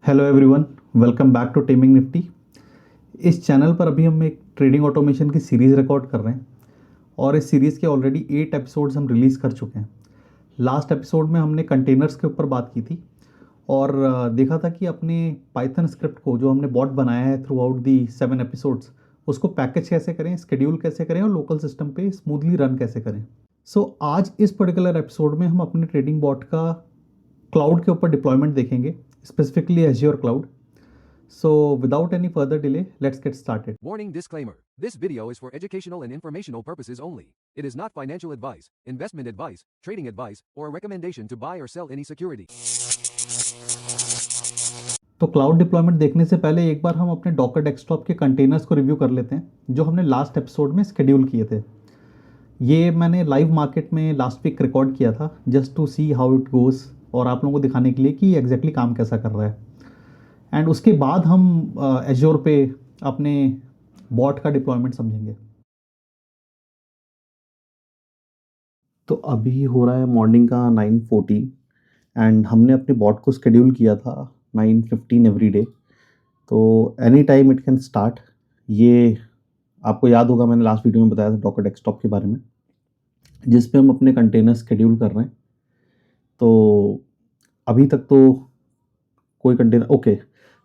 Hello everyone, welcome back to Taming Nifty. इस channel पर अभी हम एक ट्रेडिंग ऑटोमेशन की सीरीज़ रिकॉर्ड कर रहे हैं और इस सीरीज़ के ऑलरेडी 8 एपिसोड्स हम रिलीज़ कर चुके हैं। लास्ट एपिसोड में हमने कंटेनर्स के ऊपर बात की थी और देखा था कि अपने पाइथन स्क्रिप्ट को जो हमने बॉट बनाया है थ्रू आउट दी 7 एपिसोड्स, उसको पैकेज कैसे करें, शेड्यूल कैसे करें और लोकल सिस्टम पे स्मूथली रन कैसे करें। आज इस पर्टिकुलर एपिसोड में हम अपने ट्रेडिंग बॉट का क्लाउड के ऊपर डिप्लॉयमेंट देखेंगे, specifically azure cloud. So without any further delay, let's get started. Warning disclaimer. This video is for educational and informational purposes only. It is not financial advice, investment advice, trading advice, or a recommendation to buy or sell any security. तो cloud deployment देखने से पहले एक बार हम अपने Docker desktop के containers को review कर लेते हैं जो हमने लास्ट एपिसोड में शेड्यूल किए थे। ये मैंने लाइव मार्केट में लास्ट वीक रिकॉर्ड किया था just to see how it goes और आप लोगों को दिखाने के लिए कि एग्जैक्टली काम कैसा कर रहा है। एंड उसके बाद हम एज्योर पे अपने बॉट का डिप्लॉयमेंट समझेंगे। तो अभी हो रहा है मॉर्निंग का 9:40 एंड हमने अपने बॉट को शेड्यूल किया था 9:15 एवरी डे। तो any time it can start. ये आपको याद होगा, मैंने लास्ट वीडियो में बताया था डॉकर डेस्कटॉप के बारे में जिस पे हम अपने कंटेनर शेड्यूल कर रहे हैं। तो अभी तक तो कोई कंटेनर ओके।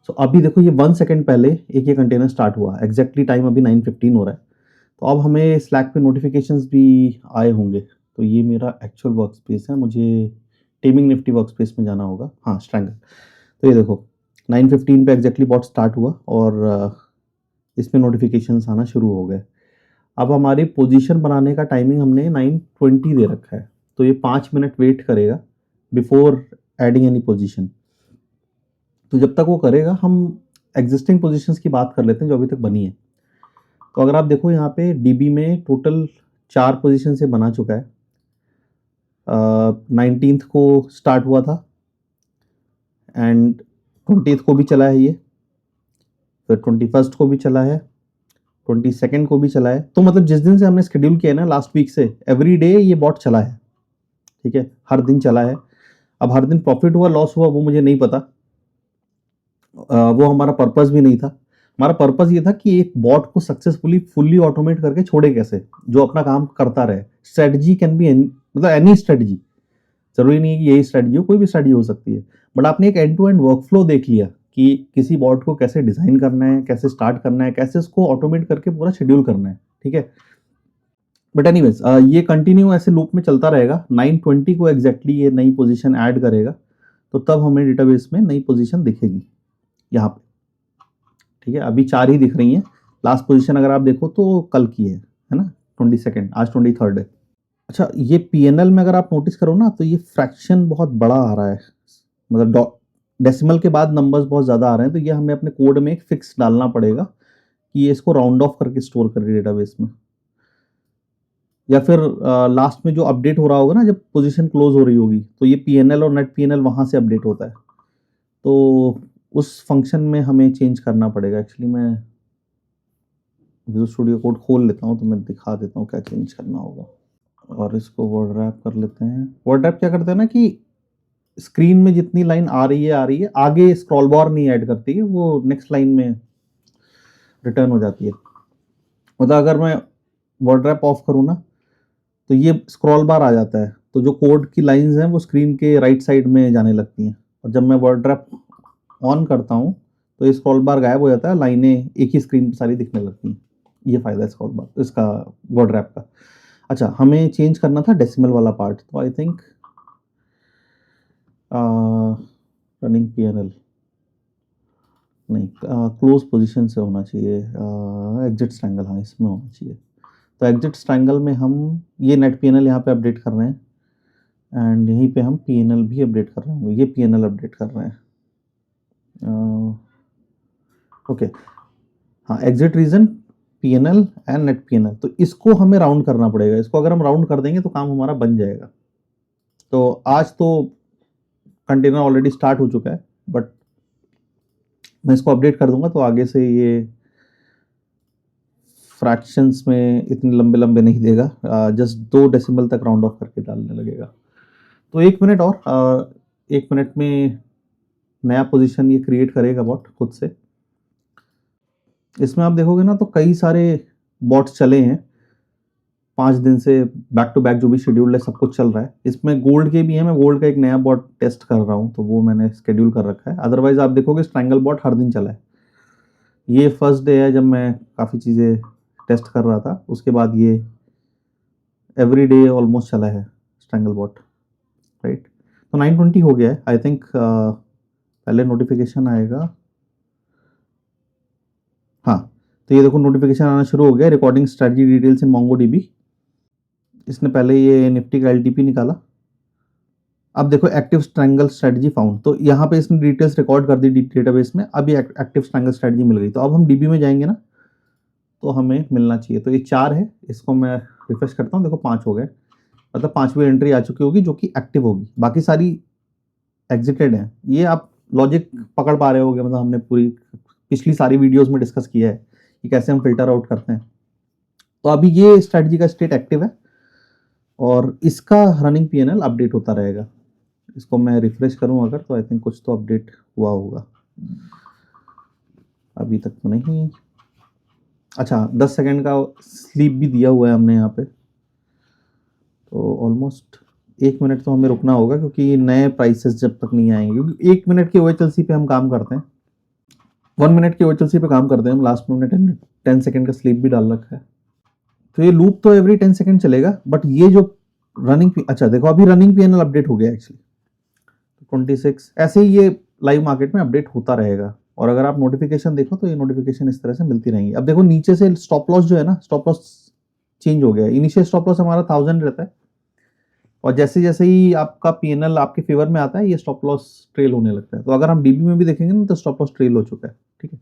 सो अभी देखो, ये 1 सेकेंड पहले एक ये कंटेनर स्टार्ट हुआ, एग्जैक्टली टाइम अभी 9:15 हो रहा है। तो अब हमें स्लैक पे नोटिफिकेशंस भी आए होंगे। तो ये मेरा एक्चुअल वर्क स्पेस है, मुझे टेमिंग निफ्टी वर्क स्पेस में जाना होगा। हाँ, स्ट्रैंगल। तो ये देखो 9:15 पे एग्जैक्टली बॉट स्टार्ट हुआ और इसमें नोटिफिकेशंस आना शुरू हो गए। अब हमारी पोजीशन बनाने का टाइमिंग हमने 9:20 दे रखा है, तो ये 5 मिनट वेट करेगा बिफोर एडिंग एनी पोजीशन। तो जब तक वो करेगा हम एग्जिस्टिंग पोजीशंस की बात कर लेते हैं जो अभी तक बनी है। तो अगर आप देखो यहाँ पे डीबी में टोटल 4 पोजीशन से बना चुका है। 19th को स्टार्ट हुआ था एंड 20th को भी चला है ये, फिर 21st को भी चला है, 22nd को भी चला है। तो मतलब जिस दिन से हमने शेड्यूल किया है ना लास्ट वीक से, एवरी डे ये बॉट चला है। ठीक है, हर दिन चला है। अब हर दिन प्रॉफिट हुआ लॉस हुआ वो मुझे नहीं पता, वो हमारा पर्पस भी नहीं था। हमारा पर्पस ये था कि एक बॉट को सक्सेसफुली फुल्ली ऑटोमेट करके छोड़े कैसे, जो अपना काम करता रहे। स्ट्रेटजी कैन बी मतलब एनी स्ट्रेटजी, जरूरी नहीं है कि यही स्ट्रेटजी हो, कोई भी स्ट्रेटजी हो सकती है। बट आपने एक एंड टू एंड वर्कफ्लो देख लिया कि किसी बॉट को कैसे डिजाइन करना है, कैसे स्टार्ट करना है, कैसे उसको ऑटोमेट करके पूरा शेड्यूल करना है। ठीक है, बट एनीवेज ये कंटिन्यू ऐसे लूप में चलता रहेगा। 9:20 को एग्जैक्टली ये नई पोजीशन ऐड करेगा, तो तब हमें डेटाबेस में नई पोजीशन दिखेगी यहाँ पे। ठीक है, अभी 4 ही दिख रही हैं। लास्ट पोजीशन अगर आप देखो तो कल की है ना, 22nd, आज 23rd है। अच्छा, ये पीएनएल में अगर आप नोटिस करो ना तो ये फ्रैक्शन बहुत बड़ा आ रहा है, मतलब डेसिमल के बाद नंबर्स बहुत ज़्यादा आ रहे हैं। तो ये हमें अपने कोड में एक फिक्स डालना पड़ेगा कि ये इसको राउंड ऑफ करके स्टोर करे डेटाबेस में, या फिर लास्ट में जो अपडेट हो रहा होगा ना जब पोजीशन क्लोज हो रही होगी, तो ये पीएनएल और नेट पीएनएल वहाँ से अपडेट होता है। तो उस फंक्शन में हमें चेंज करना पड़ेगा। एक्चुअली मैं विजुअल स्टूडियो कोड खोल लेता हूँ तो मैं दिखा देता हूँ क्या चेंज करना होगा। और इसको वर्ड रैप कर लेते हैं। वर्ड रैप क्या करते हैं ना कि स्क्रीन में जितनी लाइन आ रही है, आगे स्क्रॉल बार नहीं ऐड करती है, वो नेक्स्ट लाइन में रिटर्न हो जाती है। मतलब अगर मैं वर्ड रैप ऑफ करूँ ना तो ये स्क्रॉल बार आ जाता है, तो जो कोड की लाइंस हैं वो स्क्रीन के राइट साइड में जाने लगती हैं। और जब मैं वर्ड रैप ऑन करता हूँ तो ये स्क्रॉल बार गायब हो जाता है, लाइनें एक ही स्क्रीन पर सारी दिखने लगती हैं। ये फायदा है स्क्रॉल बार इसका, वर्ड रैप का। अच्छा, हमें चेंज करना था डेसिमल वाला पार्ट, तो आई थिंक रनिंग पीएनएल नहीं, क्लोज पोजीशन से होना चाहिए। एग्जिट स्ट्रैंगल, हाँ इसमें होना चाहिए। तो एग्जिट स्ट्रैंगल में हम ये नेट पीएनएल यहाँ पे अपडेट कर रहे हैं एंड यहीं पे हम पीएनएल भी अपडेट कर रहे हैं। ये पीएनएल अपडेट कर रहे हैं। ओके, हाँ, exit reason PNL and net PNL. तो इसको हमें राउंड करना पड़ेगा। इसको अगर हम राउंड कर देंगे तो काम हमारा बन जाएगा। तो आज तो कंटेनर ऑलरेडी स्टार्ट हो चुका है, बट मैं इसको अपडेट कर दूंगा तो आगे से ये फ्रैक्शंस में इतने लंबे लंबे नहीं देगा, जस्ट 2 डेसिमल तक राउंड ऑफ करके डालने लगेगा। तो 1 मिनट और 1 मिनट में नया पोजीशन ये क्रिएट करेगा बॉट खुद से। इसमें आप देखोगे ना तो कई सारे बॉट्स चले हैं 5 दिन से, बैक टू बैक जो भी शेड्यूल है सब कुछ चल रहा है। इसमें गोल्ड के भी हैं, मैं गोल्ड का एक नया बॉट टेस्ट कर रहा हूँ तो वो मैंने शेड्यूल कर रखा है। अदरवाइज आप देखोगे स्ट्रैंगल बॉट हर दिन चला है। ये फर्स्ट डे है जब मैं काफ़ी चीज़ें टेस्ट कर रहा था, उसके बाद ये एवरी डे ऑलमोस्ट चला है स्ट्रैंगल बॉट, राइट। तो 920 हो गया है आई थिंक। पहले नोटिफिकेशन आएगा, हाँ, तो ये देखो नोटिफिकेशन आना शुरू हो गया, recording strategy details in MongoDB। इसने पहले ये निफ्टी का LTP निकाला। अब देखो एक्टिव स्ट्रैंगल स्ट्रेटजी फाउंड, तो यहाँ पे इसने डिटेल्स रिकॉर्ड कर दी डेटाबेस में। अब ये एक्टिव स्ट्रैंगल स्ट्रेटजी मिल गई, तो अब हम DB में जाएंगे ना तो हमें मिलना चाहिए। तो ये 4 है, इसको मैं रिफ्रेश करता हूँ, देखो 5 हो गए, मतलब 5वीं एंट्री आ चुकी होगी जो कि एक्टिव होगी, बाकी सारी एग्जिटेड है। ये आप लॉजिक पकड़ पा रहे होगे, मतलब हमने पूरी पिछली सारी वीडियोस में डिस्कस किया है कि कैसे हम फिल्टर आउट करते हैं। तो अभी ये स्ट्रेटजी का स्टेट एक्टिव है और इसका रनिंग PNL अपडेट होता रहेगा। इसको मैं रिफ्रेश करूं अगर, तो आई थिंक कुछ तो अपडेट हुआ होगा, अभी तक तो नहीं। अच्छा 10 सेकेंड का स्लीप भी दिया हुआ है हमने यहाँ पे, तो ऑलमोस्ट 1 मिनट तो हमें रुकना होगा क्योंकि नए प्राइसेस जब तक नहीं आएंगे, क्योंकि 1 मिनट के OHLC पे हम काम करते हैं, 1 मिनट के OHLC पे काम करते हैं हम। लास्ट में हमने 10 सेकेंड का स्लीप भी डाल रखा है। तो ये लूप तो एवरी 10 सेकेंड चलेगा, बट ये जो रनिंग, अच्छा देखो अभी रनिंग PNL अपडेट हो गया एक्चुअली 26, ऐसे ही ये लाइव मार्केट में अपडेट होता रहेगा। और अगर आप नोटिफिकेशन देखो तो ये नोटिफिकेशन इस तरह से मिलती रहेंगी। अब देखो नीचे से स्टॉप लॉस जो है ना, स्टॉप लॉस चेंज हो गया है। इनिशियल स्टॉप लॉस हमारा 1000 रहता है और जैसे जैसे ही आपका PNL आपके फेवर में आता है ये स्टॉप लॉस ट्रेल होने लगता है। तो अगर हम DB में भी देखेंगे ना तो स्टॉप लॉस ट्रेल हो चुका है, ठीक है।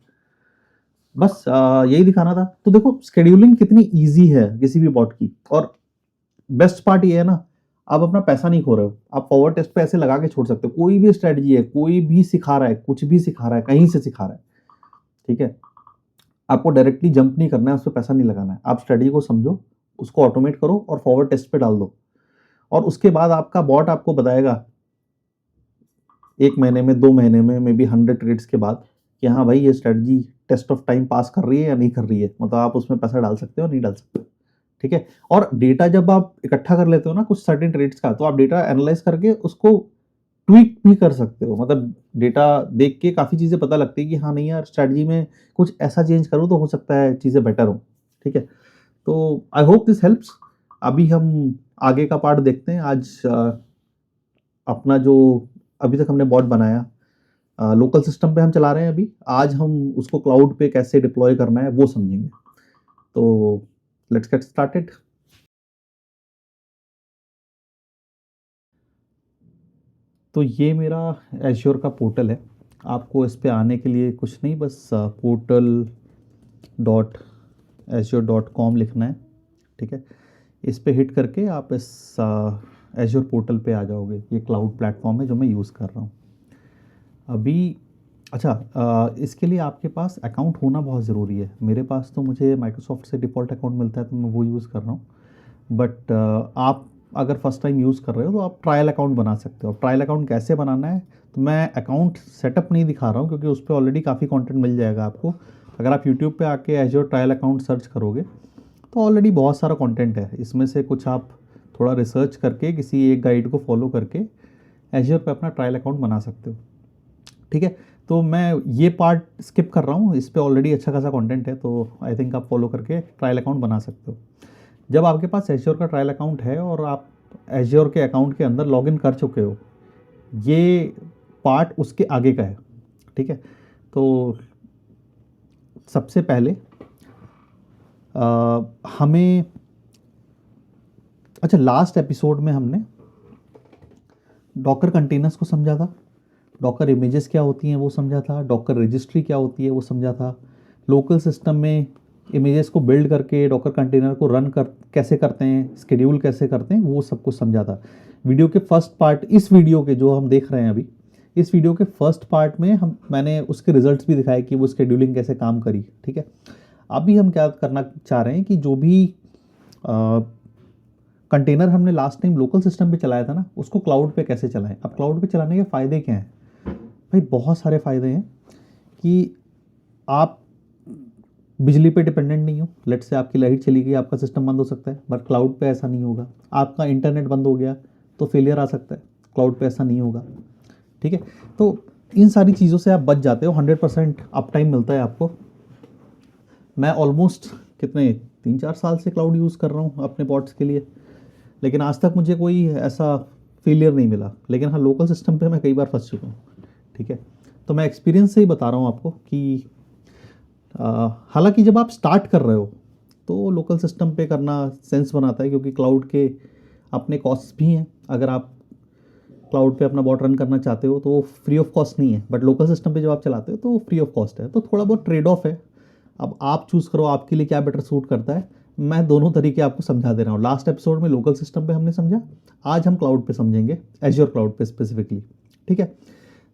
बस यही दिखाना था। तो देखो शेड्यूलिंग कितनी इजी है किसी भी बॉट की, और बेस्ट पार्ट ये है ना, आप अपना पैसा नहीं खो रहे हो, आप फॉरवर्ड टेस्ट पे ऐसे लगा के छोड़ सकते हो। कोई भी स्ट्रेटजी है, कोई भी सिखा रहा है, कुछ भी सिखा रहा है, कहीं से सिखा रहा है, ठीक है, आपको डायरेक्टली जंप नहीं करना है, उस पर पैसा नहीं लगाना है। आप स्ट्रेटजी को समझो, उसको ऑटोमेट करो और फॉरवर्ड टेस्ट पे डाल दो, और उसके बाद आपका बॉट आपको बताएगा 1 महीने में, 2 महीने में, मे बी 100 ट्रेड्स के बाद कि हाँ भाई ये strategy test of time pass कर रही है या नहीं कर रही है। मतलब आप उसमें पैसा डाल सकते हो, नहीं डाल सकते, ठीक है। और डेटा जब आप इकट्ठा कर लेते हो ना कुछ सर्टेन ट्रेड्स का, तो आप डेटा एनालाइज करके उसको ट्वीक भी कर सकते हो। मतलब डेटा देख के काफ़ी चीज़ें पता लगती है कि हाँ नहीं यार स्ट्रेटजी में कुछ ऐसा चेंज करूँ तो हो सकता है चीज़ें बेटर हो, ठीक है। तो आई होप दिस हेल्प्स। अभी हम आगे का पार्ट देखते हैं। आज अपना जो अभी तक हमने बॉट बनाया लोकल सिस्टम पे हम चला रहे हैं अभी, आज हम उसको क्लाउड पे कैसे डिप्लॉय करना है वो समझेंगे। तो लेट्स गेट स्टार्टेड। तो ये मेरा एश्योर का पोर्टल है। आपको इस पे आने के लिए कुछ नहीं, बस portal.azure.com लिखना है, ठीक है। इस पे हिट करके आप इस एश्योर पोर्टल पे आ जाओगे। ये क्लाउड प्लेटफॉर्म है जो मैं यूज़ कर रहा हूँ अभी। अच्छा इसके लिए आपके पास अकाउंट होना बहुत ज़रूरी है। मेरे पास तो मुझे माइक्रोसॉफ्ट से डिफ़ॉल्ट अकाउंट मिलता है तो मैं वो यूज़ कर रहा हूँ, बट आप अगर फर्स्ट टाइम यूज़ कर रहे हो तो आप ट्रायल अकाउंट बना सकते हो। ट्रायल अकाउंट कैसे बनाना है, तो मैं अकाउंट सेटअप नहीं दिखा रहा हूँ क्योंकि उस पर ऑलरेडी काफ़ी कंटेंट मिल जाएगा आपको। अगर आप यूट्यूब पे आके एश्योर ट्रायल अकाउंट सर्च करोगे तो ऑलरेडी बहुत सारा कंटेंट है। इसमें से कुछ आप थोड़ा रिसर्च करके किसी एक गाइड को फॉलो करके एश्योर पे अपना ट्रायल अकाउंट बना सकते हो, ठीक है। तो मैं ये पार्ट स्किप कर रहा हूँ, इस पर ऑलरेडी अच्छा खासा कंटेंट है, तो आई थिंक आप फॉलो करके ट्रायल अकाउंट बना सकते हो। जब आपके पास एश्योर का ट्रायल अकाउंट है और आप एश्योर के अकाउंट के अंदर लॉगिन कर चुके हो, ये पार्ट उसके आगे का है, ठीक है। तो सबसे पहले हमें, अच्छा लास्ट एपिसोड में हमने डॉकर कंटेनर्स को समझा था, डॉकर इमेजेस क्या होती हैं वो समझा था, डॉकर रजिस्ट्री क्या होती है वो समझा था, लोकल सिस्टम में इमेजेस को बिल्ड करके डॉकर कंटेनर को रन कर कैसे करते हैं, स्केड्यूल कैसे करते हैं, वो सब कुछ समझा था। वीडियो के फर्स्ट पार्ट, इस वीडियो के जो हम देख रहे हैं अभी, इस वीडियो के फर्स्ट पार्ट में मैंने उसके रिजल्ट्स भी दिखाए कि वो स्केड्यूलिंग कैसे काम करी, ठीक है। अभी हम क्या करना चाह रहे हैं कि जो भी कंटेनर हमने लास्ट टाइम लोकल सिस्टम पे चलाया था ना, उसको क्लाउड पे कैसे चलाएं। अब क्लाउड पे चलाने के फ़ायदे क्या हैं, भाई बहुत सारे फ़ायदे हैं कि आप बिजली पे डिपेंडेंट नहीं हो। लेट से आपकी लाइट चली गई, आपका सिस्टम बंद हो सकता है, बट क्लाउड पे ऐसा नहीं होगा। आपका इंटरनेट बंद हो गया तो फेलियर आ सकता है, क्लाउड पे ऐसा नहीं होगा। ठीक है, तो इन सारी चीज़ों से आप बच जाते हो। 100% अप टाइम मिलता है आपको। मैं ऑलमोस्ट कितने 3-4 साल से क्लाउड यूज़ कर रहा हूँ अपने बॉट्स के लिए, लेकिन आज तक मुझे कोई ऐसा फेलियर नहीं मिला। लेकिन हाँ, लोकल सिस्टम पे मैं कई बार फंस चुका हूँ। ठीक है, तो मैं एक्सपीरियंस से ही बता रहा हूँ आपको कि हालांकि जब आप स्टार्ट कर रहे हो तो लोकल सिस्टम पे करना सेंस बनाता है, क्योंकि क्लाउड के अपने कॉस्ट भी हैं। अगर आप क्लाउड पे अपना बॉट रन करना चाहते हो तो वो फ्री ऑफ कॉस्ट नहीं है, बट लोकल सिस्टम पे जब आप चलाते हो तो वो फ्री ऑफ कॉस्ट है। तो थोड़ा बहुत ट्रेड ऑफ है। अब आप चूज़ करो आपके लिए क्या बेटर सूट करता है। मैं दोनों तरीके आपको समझा दे रहा हूँ। लास्ट एपिसोड में लोकल सिस्टम पे हमने समझा, आज हम क्लाउड पे समझेंगे, एज्योर क्लाउड पे स्पेसिफिकली। ठीक है,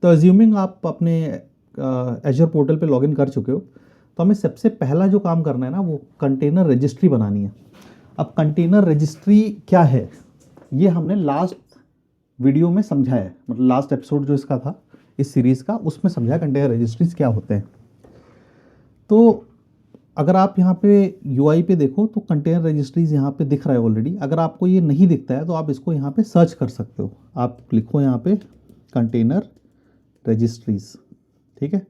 तो अज्यूमिंग आप अपने एज्योर पोर्टल पे लॉगिन कर चुके हो, तो हमें सबसे पहला जो काम करना है ना, वो कंटेनर रजिस्ट्री बनानी है। अब कंटेनर रजिस्ट्री क्या है, ये हमने लास्ट वीडियो में समझा है, मतलब लास्ट एपिसोड जो इसका था इस सीरीज़ का, उसमें समझा कंटेनर रजिस्ट्रीज क्या होते हैं। तो अगर आप यहाँ पे यूआई पे देखो तो कंटेनर रजिस्ट्रीज यहाँ पे दिख रहा है ऑलरेडी। अगर आपको ये नहीं दिखता है तो आप इसको यहाँ पे सर्च कर सकते हो। आप लिखो यहाँ पे कंटेनर रजिस्ट्रीज, ठीक है,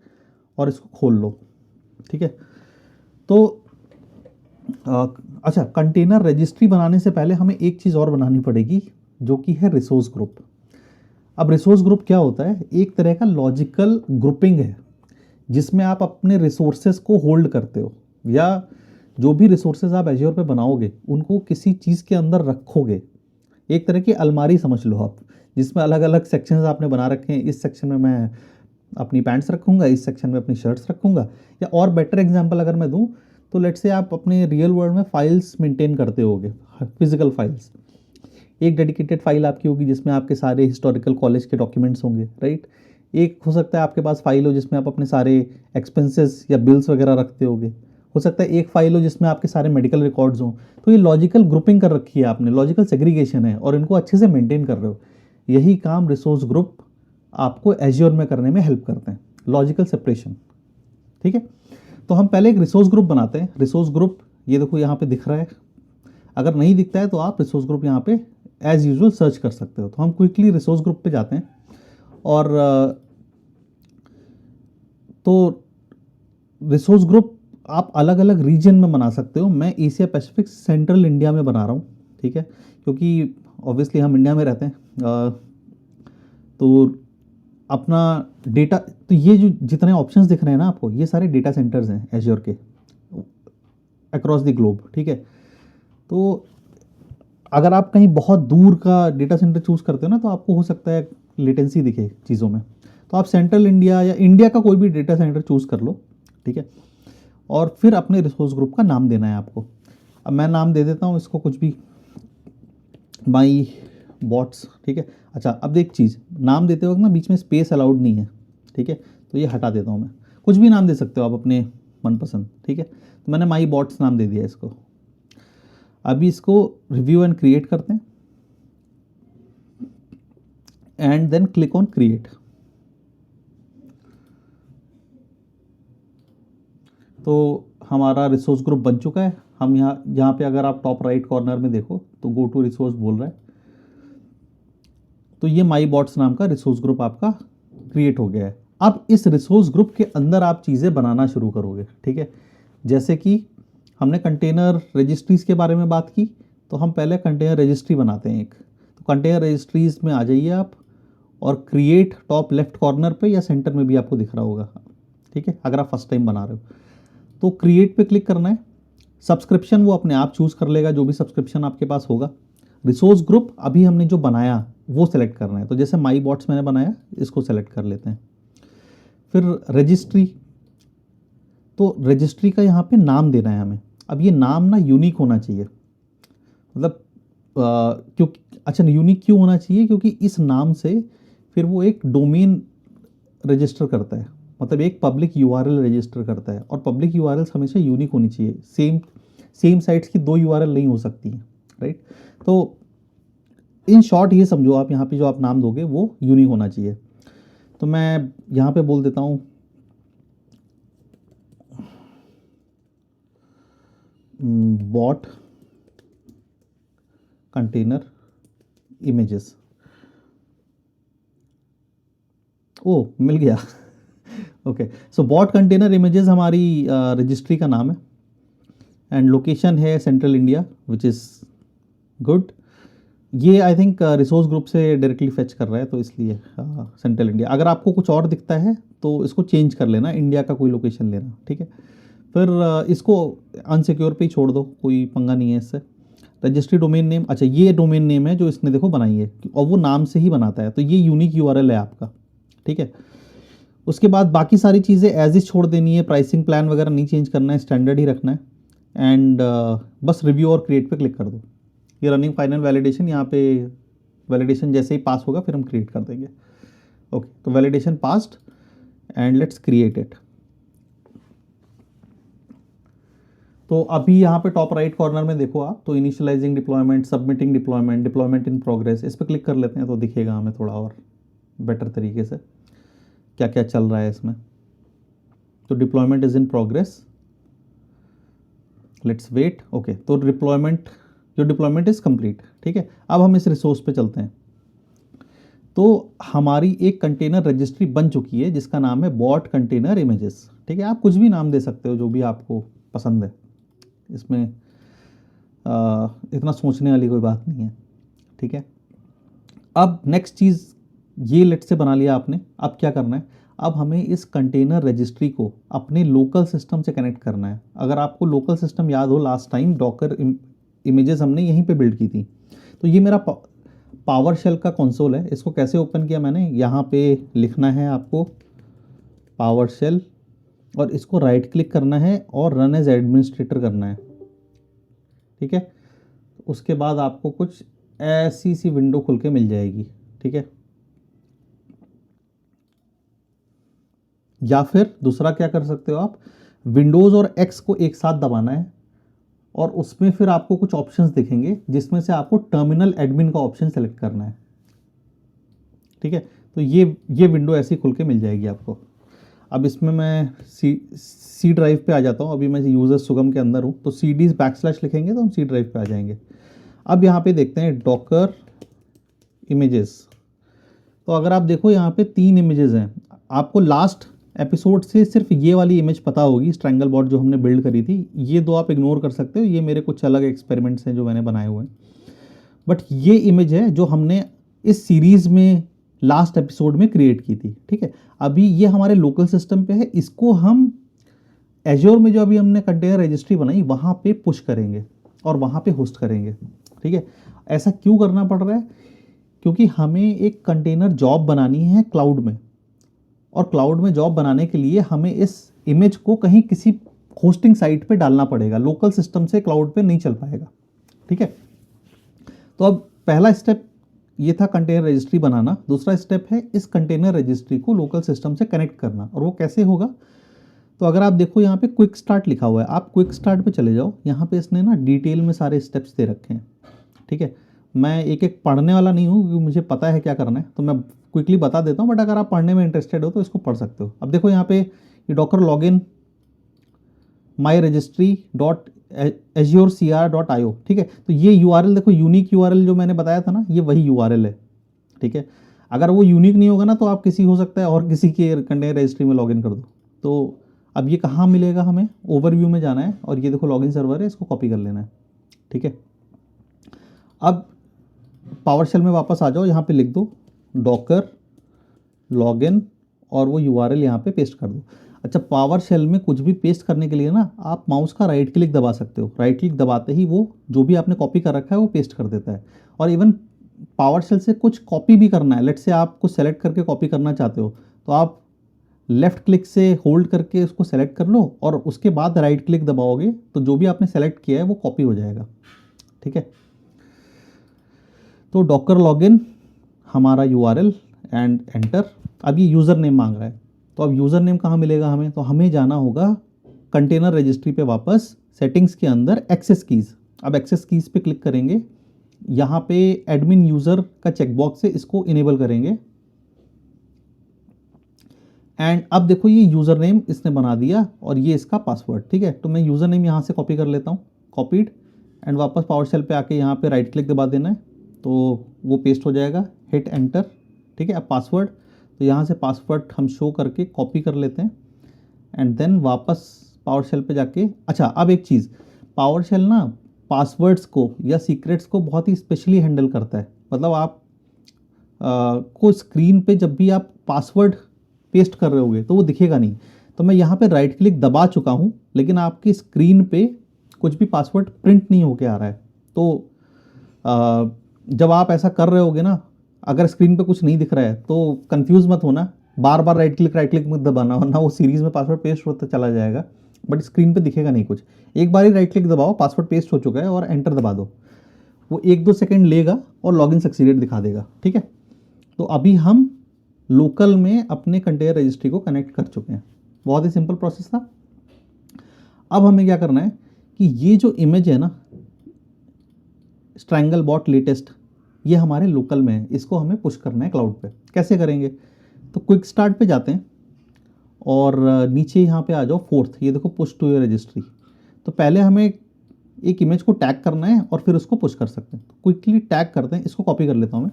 और इसको खोल लो। ठीक है, तो अच्छा, कंटेनर रजिस्ट्री बनाने से पहले हमें एक चीज़ और बनानी पड़ेगी, जो कि है रिसोर्स ग्रुप। अब रिसोर्स ग्रुप क्या होता है, एक तरह का लॉजिकल ग्रुपिंग है जिसमें आप अपने रिसोर्सेज को होल्ड करते हो, या जो भी रिसोर्सेज आप एज्योर पे बनाओगे उनको किसी चीज़ के अंदर रखोगे। एक तरह की अलमारी समझ लो आप, जिसमें अलग अलग सेक्शंस आपने बना रखे हैं। इस सेक्शन में मैं अपनी पैंट्स रखूँगा, इस सेक्शन में अपनी शर्ट्स रखूँगा। या और बेटर एग्जांपल अगर मैं दूँ तो लेट्स से आप अपने रियल वर्ल्ड में फाइल्स मेंटेन करते होगे, फिजिकल फाइल्स। एक डेडिकेटेड फाइल आपकी होगी जिसमें आपके सारे हिस्टोरिकल कॉलेज के डॉक्यूमेंट्स होंगे, राइट। एक हो सकता है आपके पास फाइल हो जिसमें आप अपने सारे एक्सपेंसेस या बिल्स वगैरह रखते होगे। हो सकता है एक फाइल हो जिसमें आपके सारे मेडिकल रिकॉर्ड्स हों। तो ये लॉजिकल ग्रुपिंग कर रखी है आपने, लॉजिकल सेग्रीगेशन है, और इनको अच्छे से मेंटेन कर रहे हो। यही काम रिसोर्स ग्रुप आपको एज्योर में करने में हेल्प करते हैं, लॉजिकल सेपरेशन। ठीक है, तो हम पहले एक रिसोर्स ग्रुप बनाते हैं। रिसोर्स ग्रुप ये देखो यहाँ पे दिख रहा है। अगर नहीं दिखता है तो आप रिसोर्स ग्रुप यहाँ पे एज यूजुअल सर्च कर सकते हो। तो हम क्विकली रिसोर्स ग्रुप पे जाते हैं, और तो रिसोर्स ग्रुप आप अलग अलग रीजन में बना सकते हो। मैं एशिया पैसिफिक सेंट्रल इंडिया में बना रहा हूँ, ठीक है, क्योंकि ऑब्वियसली हम इंडिया में रहते हैं। तो अपना डेटा, तो ये जो जितने ऑप्शंस दिख रहे हैं ना आपको, ये सारे डेटा सेंटर्स हैं एज्योर के अक्रॉस द ग्लोब। ठीक है, तो अगर आप कहीं बहुत दूर का डेटा सेंटर चूज़ करते हो ना, तो आपको हो सकता है लेटेंसी दिखे चीज़ों में। तो आप सेंट्रल इंडिया या इंडिया का कोई भी डेटा सेंटर चूज़ कर लो, ठीक है, और फिर अपने रिसोर्स ग्रुप का नाम देना है आपको। अब मैं नाम दे देता हूँ इसको कुछ भी, माई बॉट्स। ठीक है, अच्छा, अब एक चीज़, नाम देते वक्त ना बीच में स्पेस अलाउड नहीं है, ठीक है, तो ये हटा देता हूँ मैं। कुछ भी नाम दे सकते हो आप अपने मनपसंद, ठीक है। तो मैंने माई बॉट्स नाम दे दिया इसको। अभी इसको रिव्यू एंड क्रिएट करते हैं, and then click on create. तो हमारा रिसोर्स ग्रुप बन चुका है। हम यहाँ पे अगर आप टॉप राइट कॉर्नर में देखो तो गो टू रिसोर्स बोल रहा है। तो ये माई बॉट्स नाम का रिसोर्स ग्रुप आपका क्रिएट हो गया है। अब इस रिसोर्स ग्रुप के अंदर आप चीज़ें बनाना शुरू करोगे, ठीक है। जैसे कि हमने कंटेनर रजिस्ट्रीज के बारे में बात की, तो हम पहले कंटेनर रजिस्ट्री बनाते हैं एक। तो कंटेनर रजिस्ट्रीज में आ जाइए आप, और क्रिएट टॉप लेफ्ट कॉर्नर पे या सेंटर में भी आपको दिख रहा होगा, ठीक है, अगर आप फर्स्ट टाइम बना रहे हो। तो क्रिएट पे क्लिक करना है। सब्सक्रिप्शन वो अपने आप चूज़ कर लेगा, जो भी सब्सक्रिप्शन आपके पास होगा। रिसोर्स ग्रुप अभी हमने जो बनाया वो सेलेक्ट करना है। तो जैसे माई बॉट्स मैंने बनाया, इसको सेलेक्ट कर लेते हैं। फिर रजिस्ट्री, तो रजिस्ट्री का यहाँ पे नाम देना है हमें। अब ये नाम ना यूनिक होना चाहिए, मतलब क्योंकि अच्छा, यूनिक क्यों होना चाहिए, क्योंकि इस नाम से फिर वो एक डोमेन रजिस्टर करता है, मतलब एक पब्लिक यूआरएल रजिस्टर करता है। और पब्लिक यूआरएल्स हमेशा यूनिक होनी चाहिए। सेम साइट्स की 2 यूआरएल नहीं हो सकती हैं, राइट। तो इन शॉर्ट ये समझो आप, यहाँ पे जो आप नाम दोगे वो यूनिक होना चाहिए। तो मैं यहाँ पे बोल देता हूँ बॉट कंटेनर इमेजेस। ओ मिल गया। ओके, सो बॉट कंटेनर इमेजेस हमारी रजिस्ट्री का नाम है एंड लोकेशन है central India which is good. ये आई थिंक रिसोर्स ग्रुप से डायरेक्टली फेच कर रहा है तो इसलिए सेंट्रल इंडिया। अगर आपको कुछ और दिखता है तो इसको चेंज कर लेना, इंडिया का कोई लोकेशन लेना, ठीक है। फिर इसको अनसिक्योर पे ही छोड़ दो, कोई पंगा नहीं है इससे। रजिस्ट्री डोमेन नेम, अच्छा ये डोमेन नेम है जो इसने देखो बनाई है और वो नाम से ही बनाता है, तो ये यूनिक यूआरएल है आपका, ठीक है। उसके बाद बाकी सारी चीज़ें एज इज छोड़ देनी है, प्राइसिंग प्लान वगैरह नहीं चेंज करना है, स्टैंडर्ड ही रखना है एंड बस रिव्यू और क्रिएट पे क्लिक कर दो। ये रनिंग फाइनल वैलिडेशन, यहाँ पे वैलिडेशन जैसे ही पास होगा फिर हम क्रिएट कर देंगे। ओके, तो validation passed and let's create it. तो अभी यहाँ पे टॉप राइट कॉर्नर में देखो आप, तो initialising deployment, submitting deployment, deployment in progress, इस पर क्लिक कर लेते हैं तो दिखेगा हमें थोड़ा और बेटर तरीके से क्या क्या चल रहा है इसमें। तो deployment is in progress, let's wait. Okay, तो डिप्लॉयमेंट इज कंप्लीट, ठीक है। अब हम इस रिसोर्स पे चलते हैं। तो हमारी एक कंटेनर रजिस्ट्री बन चुकी है जिसका नाम है बॉट कंटेनर इमेजेस, ठीक है। आप कुछ भी नाम दे सकते हो जो भी आपको पसंद है, इसमें इतना सोचने वाली कोई बात नहीं है, ठीक है। अब नेक्स्ट चीज़ ये लेट से बना लिया आपने, अब क्या करना है, अब हमें इस कंटेनर रजिस्ट्री को अपने लोकल सिस्टम से कनेक्ट करना है। अगर आपको लोकल सिस्टम याद हो, लास्ट टाइम डॉकर इमेजेस हमने यहीं पे बिल्ड की थी। तो ये मेरा पावर शेल का कंसोल है। इसको कैसे ओपन किया मैंने, यहाँ पे लिखना है आपको पावर शेल और इसको राइट क्लिक करना है और रन एज एडमिनिस्ट्रेटर करना है, ठीक है। उसके बाद आपको कुछ ऐसी सी विंडो खुल के मिल जाएगी, ठीक है। या फिर दूसरा क्या कर सकते हो आप, विंडोज़ और एक्स को एक साथ दबाना है और उसमें फिर आपको कुछ ऑप्शंस दिखेंगे जिसमें से आपको टर्मिनल एडमिन का ऑप्शन सेलेक्ट करना है, ठीक है। तो ये विंडो ऐसी खुल के मिल जाएगी आपको। अब इसमें मैं सी ड्राइव पे आ जाता हूँ। अभी मैं यूज़र सुगम के अंदर हूँ, तो cd// लिखेंगे तो हम सी ड्राइव पे आ जाएंगे। अब यहाँ पे देखते हैं डॉकर इमेजेस। तो अगर आप देखो यहाँ पे 3 इमेजेस हैं। आपको लास्ट एपिसोड से सिर्फ ये वाली इमेज पता होगी, स्ट्रैंगल बॉट जो हमने बिल्ड करी थी। ये दो आप इग्नोर कर सकते हो, ये मेरे कुछ अलग एक्सपेरिमेंट्स हैं जो मैंने बनाए हुए हैं। बट ये इमेज है जो हमने इस सीरीज़ में लास्ट एपिसोड में क्रिएट की थी, ठीक है। अभी ये हमारे लोकल सिस्टम पे है, इसको हम एज्योर में जो अभी हमने कंटेनर रजिस्ट्री बनाई वहाँ पे पुश करेंगे और वहाँ पे होस्ट करेंगे, ठीक है। ऐसा क्यों करना पड़ रहा है, क्योंकि हमें एक कंटेनर जॉब बनानी है क्लाउड में, और क्लाउड में जॉब बनाने के लिए हमें इस इमेज को कहीं किसी होस्टिंग साइट पे डालना पड़ेगा। लोकल सिस्टम से क्लाउड पे नहीं चल पाएगा, ठीक है। तो अब पहला स्टेप ये था कंटेनर रजिस्ट्री बनाना। दूसरा स्टेप है इस कंटेनर रजिस्ट्री को लोकल सिस्टम से कनेक्ट करना, और वो कैसे होगा। तो अगर आप देखो यहाँ पे क्विक स्टार्ट लिखा हुआ है, आप क्विक स्टार्ट पे चले जाओ। यहाँ पे इसने ना डिटेल में सारे स्टेप्स दे रखे हैं, ठीक है। मैं एक एक पढ़ने वाला नहीं हूँ क्योंकि मुझे पता है क्या करना है, तो मैं क्विकली बता देता हूँ। बट अगर आप पढ़ने में इंटरेस्टेड हो तो इसको पढ़ सकते हो। अब देखो यहाँ पे ये डॉकर लॉगिन माई रजिस्ट्री डॉट azure.cr.io, ठीक है। तो ये यूआरएल देखो, यूनिक यूआरएल जो मैंने बताया था ना, ये वही यूआरएल है, ठीक है। अगर वो यूनिक नहीं होगा ना तो आप किसी हो सकता है और किसी के कंटेनर रजिस्ट्री में लॉगिन कर दो। तो अब ये कहाँ मिलेगा, हमें ओवरव्यू में जाना है और ये देखो लॉगिन सर्वर है, इसको कॉपी कर लेना है, ठीक है। अब पावर शेल में वापस आ जाओ, यहाँ पे लिख दो डॉकर लॉगिन और वो यूआरएल यहाँ पे पेस्ट कर दो। अच्छा, पावर शेल में कुछ भी पेस्ट करने के लिए ना आप माउस का राइट क्लिक दबा सकते हो। राइट क्लिक दबाते ही वो जो भी आपने कॉपी कर रखा है वो पेस्ट कर देता है। और इवन पावर शेल से कुछ कॉपी भी करना है, लेट से आप कुछ सेलेक्ट करके कॉपी करना चाहते हो तो आप लेफ्ट क्लिक से होल्ड करके उसको सेलेक्ट कर लो और उसके बाद राइट क्लिक दबाओगे तो जो भी आपने सेलेक्ट किया है वो कॉपी हो जाएगा, ठीक है। तो डॉकर लॉगिन हमारा यूआरएल एंड एंटर। अब ये यूज़र नेम मांग रहा है, तो अब यूज़र नेम कहाँ मिलेगा हमें, तो हमें जाना होगा कंटेनर रजिस्ट्री पे वापस, सेटिंग्स के अंदर एक्सेस कीज़। अब एक्सेस कीज़ पे क्लिक करेंगे, यहाँ पे एडमिन यूज़र का चेकबॉक्स है, इसको इनेबल करेंगे। एंड अब देखो ये यूज़र नेम इसने बना दिया और ये इसका पासवर्ड, ठीक है। तो मैं यूज़र नेम यहाँ से कॉपी कर लेता हूँ, कॉपीड, एंड वापस पावर शेल पे आके यहाँ पे राइट क्लिक दबा देना है तो वो पेस्ट हो जाएगा, हिट एंटर, ठीक है। अब पासवर्ड, तो यहाँ से पासवर्ड हम शो करके कॉपी कर लेते हैं एंड देन वापस पावर शेल पे जाके, अच्छा अब एक चीज़, पावर शेल ना पासवर्ड्स को या सीक्रेट्स को बहुत ही स्पेशली हैंडल करता है। मतलब आप को स्क्रीन पे जब भी आप पासवर्ड पेस्ट कर रहे होगे तो वो दिखेगा नहीं। तो मैं यहाँ पे राइट क्लिक दबा चुका हूँ लेकिन आपकी स्क्रीन पे कुछ भी पासवर्ड प्रिंट नहीं होके आ रहा है। तो जब आप ऐसा कर रहे होगे ना, अगर स्क्रीन पे कुछ नहीं दिख रहा है तो कंफ्यूज मत होना, बार बार राइट क्लिक मत दबाना, वरना वो सीरीज़ में पासवर्ड पेस्ट होता चला जाएगा बट स्क्रीन पे दिखेगा नहीं कुछ। एक बार ही राइट क्लिक दबाओ, पासवर्ड पेस्ट हो चुका है और एंटर दबा दो, वो 1-2 सेकेंड लेगा और लॉगिन सक्सीडेड दिखा देगा, ठीक है। तो अभी हम लोकल में अपने कंटेनर रजिस्ट्री को कनेक्ट कर चुके हैं, बहुत ही सिंपल प्रोसेस था। अब हमें क्या करना है कि ये जो इमेज है ना स्ट्रैंगल बॉट लेटेस्ट, ये हमारे लोकल में है, इसको हमें पुश करना है क्लाउड पे। कैसे करेंगे? तो क्विक स्टार्ट पे जाते हैं और नीचे यहाँ पे आ जाओ, फोर्थ, ये देखो पुश टू योर रजिस्ट्री। तो पहले हमें एक इमेज को टैग करना है और फिर उसको पुश कर सकते हैं। तो क्विकली टैग करते हैं, इसको कॉपी कर लेता हूँ मैं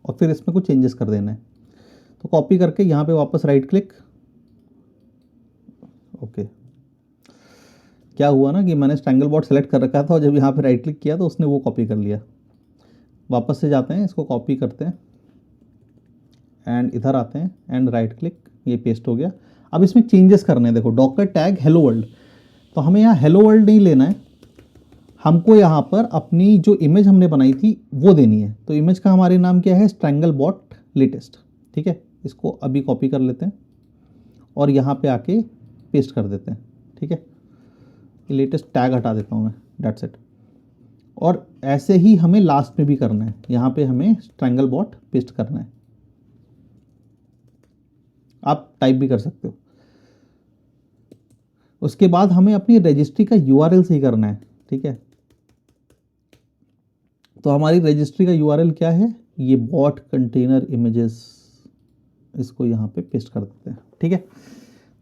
और फिर इसमें कुछ चेंजेस कर देना है। तो कॉपी करके यहाँ पे वापस राइट क्लिक, ओके। क्या हुआ ना कि मैंने स्ट्रैंगल बॉट सेलेक्ट कर रखा था और जब यहाँ पे राइट क्लिक किया तो उसने वो कॉपी कर लिया। वापस से जाते हैं, इसको कॉपी करते हैं एंड इधर आते हैं एंड राइट क्लिक, ये पेस्ट हो गया। अब इसमें चेंजेस करने हैं, देखो डॉकर टैग हेलो वर्ल्ड, तो हमें यहाँ हेलो वर्ल्ड नहीं लेना है, हमको यहाँ पर अपनी जो इमेज हमने बनाई थी वो देनी है। तो इमेज का हमारे नाम क्या है? स्ट्रैंगल बॉट लेटेस्ट, ठीक है। इसको अभी कॉपी कर लेते हैं और यहाँ पे आके पेस्ट कर देते हैं, ठीक है। लेटेस्ट टैग हटा देता हूँ मैं, डेट्स इट। और ऐसे ही हमें लास्ट में भी करना है, यहाँ पे हमें स्ट्रैंगल बॉट पेस्ट करना है, आप टाइप भी कर सकते हो। उसके बाद हमें अपनी रजिस्ट्री का यूआरएल सही करना है, ठीक है। तो हमारी रजिस्ट्री का यूआरएल क्या है? ये बॉट कंटेनर इमेजेस, इसको यहाँ पे पेस्ट कर देते हैं, ठीक है।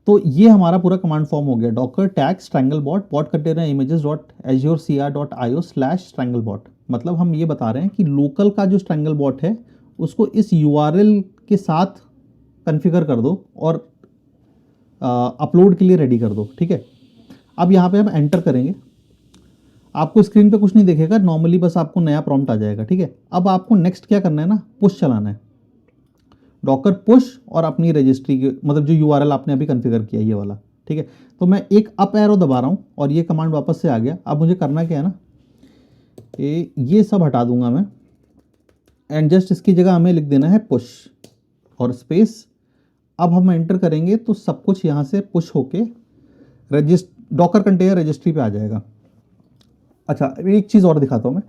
तो ये हमारा पूरा कमांड फॉर्म हो गया, Docker tag strangle bot bot container images dot Azure cr.io/स्ट्रैंगल बॉट। मतलब हम ये बता रहे हैं कि लोकल का जो स्ट्रैंगल बॉट है उसको इस यूआरएल के साथ कॉन्फ़िगर कर दो और अपलोड के लिए रेडी कर दो, ठीक है। अब यहाँ पे हम एंटर करेंगे, आपको स्क्रीन पे कुछ नहीं दिखेगा, नॉर्मली बस आपको नया प्रॉम्प्ट आ जाएगा, ठीक है। अब आपको नेक्स्ट क्या करना है ना, पुश चलाना है, डॉकर पुश, और अपनी रजिस्ट्री के मतलब जो यूआरएल आपने अभी कॉन्फ़िगर किया ये वाला, ठीक है। तो मैं एक अप एरो दबा रहा हूँ और ये कमांड वापस से आ गया। अब मुझे करना क्या है ना, ये सब हटा दूंगा मैं एंड जस्ट इसकी जगह हमें लिख देना है पुश और स्पेस। अब हम एंटर करेंगे तो सब कुछ यहाँ से पुश होके डॉकर कंटेनर रजिस्ट्री पे आ जाएगा। अच्छा एक चीज़ और दिखाता हूँ मैं,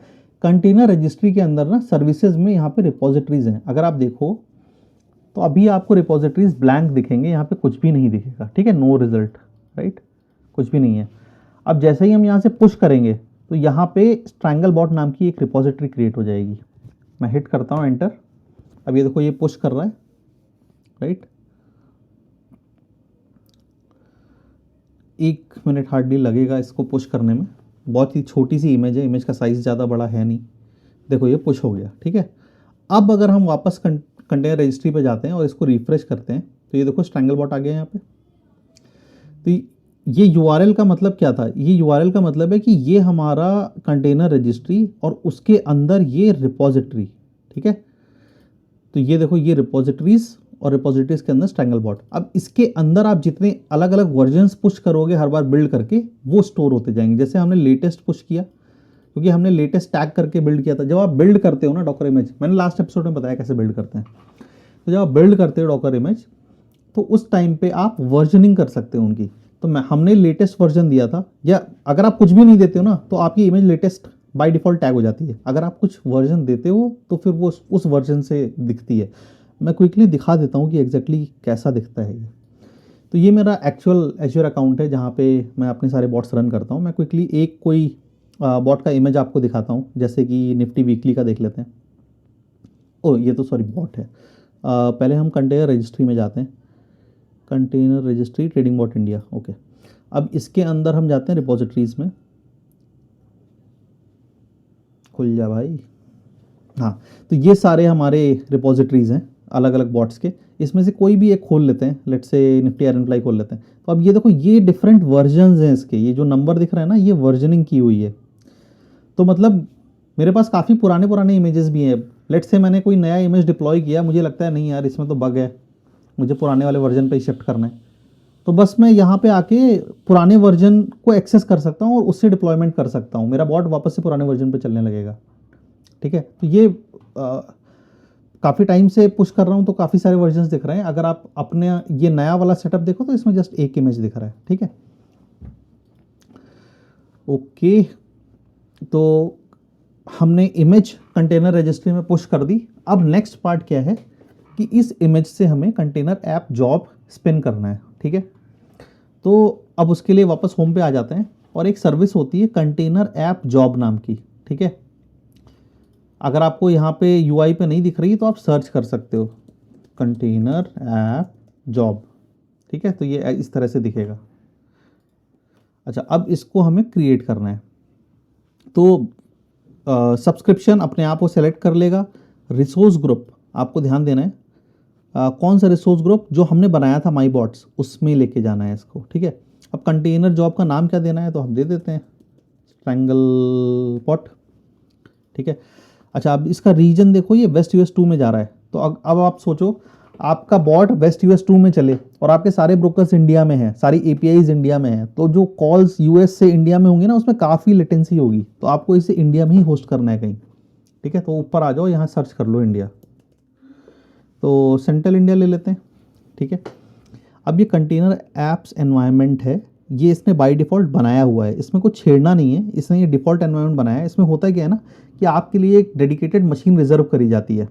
कंटेनर रजिस्ट्री के अंदर ना सर्विसेज में यहाँ पे रिपोजिटरीज हैं, अगर आप देखो तो अभी आपको रिपोजिटरीज ब्लैंक दिखेंगे, यहाँ पे कुछ भी नहीं दिखेगा, ठीक है, नो रिजल्ट, राइट, कुछ भी नहीं है। अब जैसे ही हम यहाँ से पुश करेंगे तो यहाँ पे स्ट्रैंगल बॉट नाम की एक रिपोजिटरी क्रिएट हो जाएगी। मैं हिट करता हूँ एंटर, अब ये देखो ये पुश कर रहा है, राइट। 1 मिनट हार्डली लगेगा इसको पुश करने में, बहुत ही छोटी सी इमेज है, इमेज का साइज़ ज़्यादा बड़ा है नहीं। देखो ये पुश हो गया, ठीक है। अब अगर हम वापस कंटेनर रजिस्ट्री पे जाते हैं और इसको रिफ्रेश करते हैं तो ये देखो स्ट्रैंगल बॉट आ गया यहाँ पे। तो ये यूआरएल का मतलब क्या था? ये यूआरएल का मतलब है कि ये हमारा कंटेनर रजिस्ट्री और उसके अंदर ये रिपोजिटरी, ठीक है। तो ये देखो ये रिपोजिटरीज और रिपोजिटरीज के अंदर स्ट्रैंगल बॉट। अब इसके अंदर आप जितने अलग अलग वर्जन्स पुश करोगे हर बार बिल्ड करके, वो स्टोर होते जाएंगे। जैसे हमने लेटेस्ट पुश किया क्योंकि हमने लेटेस्ट टैग करके बिल्ड किया था। जब आप बिल्ड करते हो ना डॉकर इमेज, मैंने लास्ट एपिसोड में बताया कैसे बिल्ड करते हैं, तो जब आप बिल्ड करते हो डॉकर इमेज तो उस टाइम पे आप वर्जनिंग कर सकते हो उनकी। तो हमने लेटेस्ट वर्जन दिया था, या अगर आप कुछ भी नहीं देते हो ना तो आपकी image latest by default tag हो जाती है। अगर आप कुछ वर्जन देते हो तो फिर वो उस वर्जन से दिखती है। मैं क्विकली दिखा देता हूँ कि एग्जैक्टली कैसा दिखता है ये। तो ये मेरा एक्चुअल एज्योर अकाउंट है जहाँ पे मैं अपने सारे बॉट्स रन करता हूँ। मैं क्विकली एक कोई बॉट का इमेज आपको दिखाता हूँ, जैसे कि निफ्टी वीकली का देख लेते हैं। ओ ये तो सॉरी बॉट है। पहले हम कंटेनर रजिस्ट्री में जाते हैं, container registry trading bot India, okay. अब इसके अंदर हम जाते हैं रिपोजिटरीज़ में, खुल जा भाई। हाँ, तो ये सारे हमारे रिपोजिटरीज़ हैं अलग अलग बॉट्स के। इसमें से कोई भी एक खोल लेते हैं, let's say Nifty iron fly खोल लेते हैं। तो अब ये देखो, ये डिफरेंट वर्जन्स हैं इसके, ये जो नंबर दिख रहा है ना, ये वर्जनिंग की हुई है। तो मतलब मेरे पास काफ़ी पुराने पुराने इमेजेस भी हैं। लेट्स से मैंने कोई नया इमेज डिप्लॉय किया, मुझे लगता है नहीं यार इसमें तो बग है, मुझे पुराने वाले वर्जन पे ही शिफ्ट करना है, तो बस मैं यहाँ पे आके पुराने वर्जन को एक्सेस कर सकता हूँ और उससे डिप्लॉयमेंट कर सकता हूँ। मेरा बॉट वापस से पुराने वर्जन पे चलने लगेगा। ठीक है, तो ये काफ़ी टाइम से पुश कर रहा हूँ, तो काफ़ी सारे वर्जन्स दिख रहे हैं। अगर आप अपने ये नया वाला सेटअप देखो तो इसमें जस्ट एक इमेज दिख रहा है। ठीक है, ओके। तो हमने इमेज कंटेनर रजिस्ट्री में पुश कर दी। अब नेक्स्ट पार्ट क्या है कि इस इमेज से हमें कंटेनर ऐप जॉब स्पिन करना है। ठीक है, तो अब उसके लिए वापस होम पे आ जाते हैं और एक सर्विस होती है कंटेनर ऐप जॉब नाम की। ठीक है, अगर आपको यहाँ पे यूआई पे नहीं दिख रही तो आप सर्च कर सकते हो कंटेनर ऐप जॉब। ठीक है, तो ये इस तरह से दिखेगा। अच्छा, अब इसको हमें क्रिएट करना है, तो सब्सक्रिप्शन अपने आप वो सेलेक्ट कर लेगा। रिसोर्स ग्रुप आपको ध्यान देना है, कौन सा रिसोर्स ग्रुप जो हमने बनाया था माई बॉट्स, उसमें लेके जाना है इसको। ठीक है, अब कंटेनर जॉब का नाम क्या देना है, तो हम दे देते हैं स्ट्रैंगल पॉट। ठीक है, अच्छा, अब इसका रीजन देखो, ये वेस्ट यूएस 2 में जा रहा है। तो अब आप सोचो, आपका बॉट वेस्ट यूएस 2 में चले और आपके सारे ब्रोकर्स इंडिया में हैं, सारी एपीआईज इंडिया में हैं, तो जो कॉल्स यूएस से इंडिया में होंगी ना, उसमें काफ़ी लेटेंसी होगी। तो आपको इसे इंडिया में ही होस्ट करना है कहीं। ठीक है, तो ऊपर आ जाओ, यहाँ सर्च कर लो इंडिया, तो सेंट्रल इंडिया ले लेते हैं। ठीक है, अब ये कंटेनर ऐप्स एनवायरनमेंट है, ये इसने बाय डिफ़ॉल्ट बनाया हुआ है, इसमें कुछ छेड़ना नहीं है, इसने ये डिफ़ॉल्ट एनवायरनमेंट बनाया है। इसमें होता क्या है ना कि आपके लिए एक डेडिकेटेड मशीन रिजर्व करी जाती है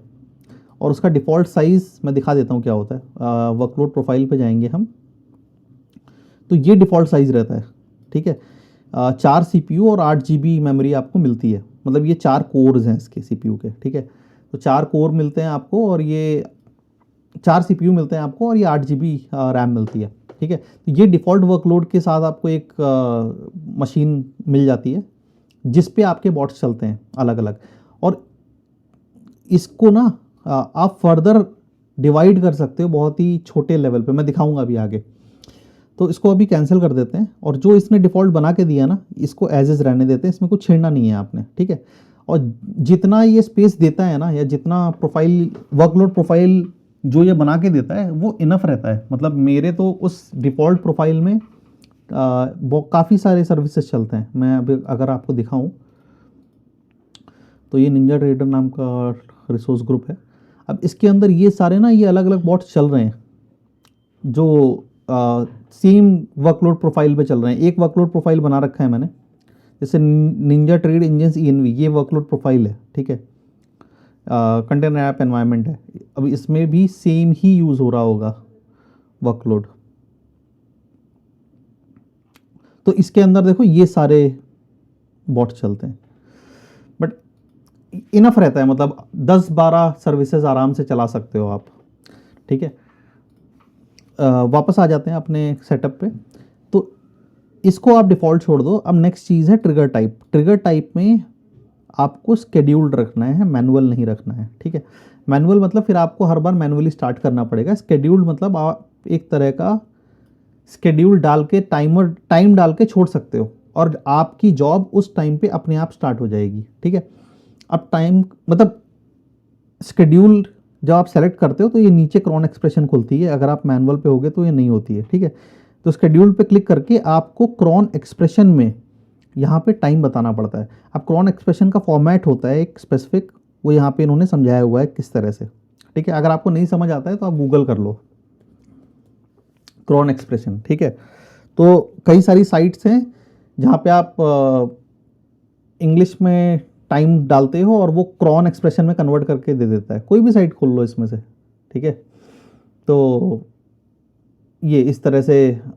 और उसका डिफ़ॉल्ट साइज़ मैं दिखा देता हूँ क्या होता है। वर्कलोड प्रोफाइल पे जाएंगे हम, तो ये डिफ़ॉल्ट साइज़ रहता है। ठीक है, 4 सीपीयू और 8 जीबी मेमोरी आपको मिलती है, मतलब ये 4 कोर्स हैं इसके सीपीयू के। ठीक है, तो 4 कोर मिलते हैं आपको और ये 4 सीपीयू मिलते हैं आपको और ये 8 जीबी रैम मिलती है। ठीक है, तो ये डिफ़ॉल्ट वर्कलोड के साथ आपको एक मशीन मिल जाती है जिस पे आपके बॉट्स चलते हैं अलग अलग। और इसको ना आप फर्दर डिवाइड कर सकते हो बहुत ही छोटे लेवल पे, मैं दिखाऊंगा अभी आगे। तो इसको अभी कैंसिल कर देते हैं और जो इसने डिफ़ॉल्ट बना के दिया ना, इसको एज इज रहने देते हैं, इसमें कुछ छेड़ना नहीं है आपने। ठीक है, और जितना ये स्पेस देता है ना, या जितना प्रोफाइल वर्कलोड प्रोफाइल जो ये बना के देता है वो इनफ रहता है। मतलब मेरे तो उस डिफ़ॉल्ट प्रोफाइल में वो काफ़ी सारे सर्विसेज चलते हैं। मैं अभी अगर आपको दिखाऊं तो ये निंजा ट्रेडर नाम का रिसोर्स ग्रुप है। अब इसके अंदर ये सारे ना, ये अलग अलग बॉट्स चल रहे हैं जो सेम वर्कलोड प्रोफाइल पे चल रहे हैं। एक वर्कलोड प्रोफाइल बना रखा है मैंने, जैसे निंजा ट्रेड इंजन्स ईएनवी, ये वर्कलोड प्रोफाइल है। ठीक है, कंटेनर ऐप एनवायरनमेंट है। अब इसमें भी सेम ही यूज़ हो रहा होगा वर्कलोड। तो इसके अंदर देखो ये सारे बॉट चलते हैं, बट इनफ रहता है, मतलब 10-12 सर्विसेज आराम से चला सकते हो आप। ठीक है, वापस आ जाते हैं अपने सेटअप पे। तो इसको आप डिफ़ॉल्ट छोड़ दो। अब नेक्स्ट चीज़ है ट्रिगर टाइप। ट्रिगर टाइप में आपको स्केड्यूल्ड रखना है, मैनुअल नहीं रखना है। ठीक है, मैनुअल मतलब फिर आपको हर बार मैनुअली स्टार्ट करना पड़ेगा। स्केड्यूल्ड मतलब आप एक तरह का स्केड्यूल डाल के टाइम डाल के छोड़ सकते हो और आपकी जॉब उस टाइम पे अपने आप स्टार्ट हो जाएगी। ठीक है, अब टाइम मतलब स्केड्यूल जब आप सेलेक्ट करते हो तो ये नीचे क्रॉन एक्सप्रेशन खुलती है, अगर आप मैनुअल पे होगे तो ये नहीं होती है। ठीक है, तो स्केड्यूल पे क्लिक करके आपको क्रॉन एक्सप्रेशन में यहाँ पे टाइम बताना पड़ता है। अब क्रॉन एक्सप्रेशन का फॉर्मेट होता है एक स्पेसिफिक, वो यहाँ पे इन्होंने समझाया हुआ है किस तरह से। ठीक है, अगर आपको नहीं समझ आता है तो आप गूगल कर लो क्रॉन एक्सप्रेशन। ठीक है, तो कई सारी साइट्स हैं जहाँ पे आप इंग्लिश में टाइम डालते हो और वो क्रॉन एक्सप्रेशन में कन्वर्ट करके दे देता है। कोई भी साइट खोल लो इसमें से। ठीक है, तो ये इस तरह से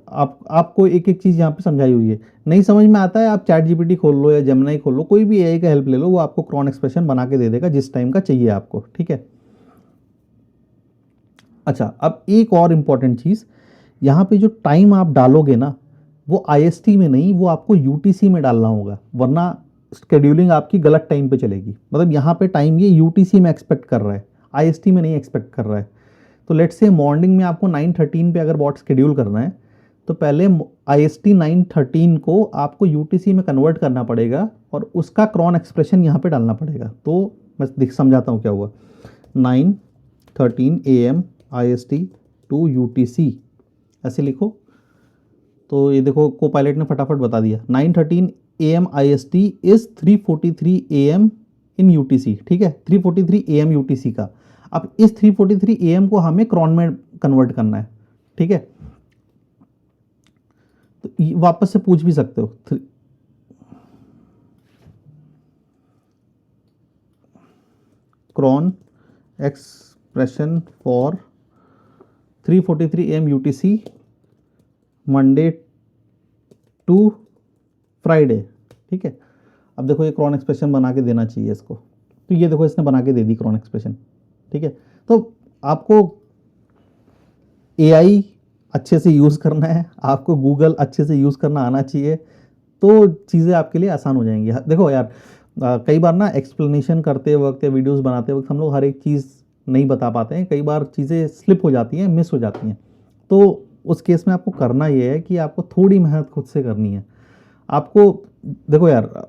आपको एक एक चीज़ यहाँ पे समझाई हुई है। नहीं समझ में आता है आप चैट जीपीटी खोल लो या जेमिनी खोल लो, कोई भी एआई का हेल्प ले लो, वो आपको क्रॉन एक्सप्रेशन बना के दे देगा जिस टाइम का चाहिए आपको। ठीक है, अच्छा, अब एक और इम्पॉर्टेंट चीज़, यहाँ पे जो टाइम आप डालोगे ना वो IST में नहीं, वो आपको UTC में डालना होगा, वरना स्केड्यूलिंग आपकी गलत टाइम पे चलेगी। मतलब यहाँ पे टाइम ये UTC में एक्सपेक्ट कर रहा है, IST में नहीं एक्सपेक्ट कर रहा है। तो लेट्स से मॉर्निंग में आपको 9:13 पे अगर बॉट शेड्यूल करना है तो पहले IST 9:13 को आपको UTC में कन्वर्ट करना पड़ेगा और उसका क्रॉन एक्सप्रेशन यहाँ पे डालना पड़ेगा। तो मैं समझाता हूँ क्या हुआ। 9:13 AM IST टू UTC ऐसे लिखो। तो ये देखो को पायलट ने फटाफट बता दिया, 9:13 AM IST is 3:43 AM in UTC। ठीक है, 3:43 AM UTC का। अब इस 3:43 AM को हमें क्रॉन में कन्वर्ट करना है। ठीक है, तो वापस से पूछ भी सकते हो, cron expression for 3:43 AM UTC Monday to Friday. ठीक है, अब देखो ये क्रॉन एक्सप्रेशन बना के देना चाहिए इसको, तो ये देखो इसने बना के दे दी क्रॉन एक्सप्रेशन। ठीक है, तो आपको AI अच्छे से यूज़ करना है, आपको गूगल अच्छे से यूज़ करना आना चाहिए, तो चीज़ें आपके लिए आसान हो जाएंगी। देखो यार कई बार ना एक्सप्लेनेशन करते वक्त या वीडियोस बनाते वक्त हम लोग हर एक चीज़ नहीं बता पाते हैं, कई बार चीज़ें स्लिप हो जाती हैं, मिस हो जाती हैं। तो उस केस में आपको करना ये है कि आपको थोड़ी मेहनत खुद से करनी है। आपको देखो यार,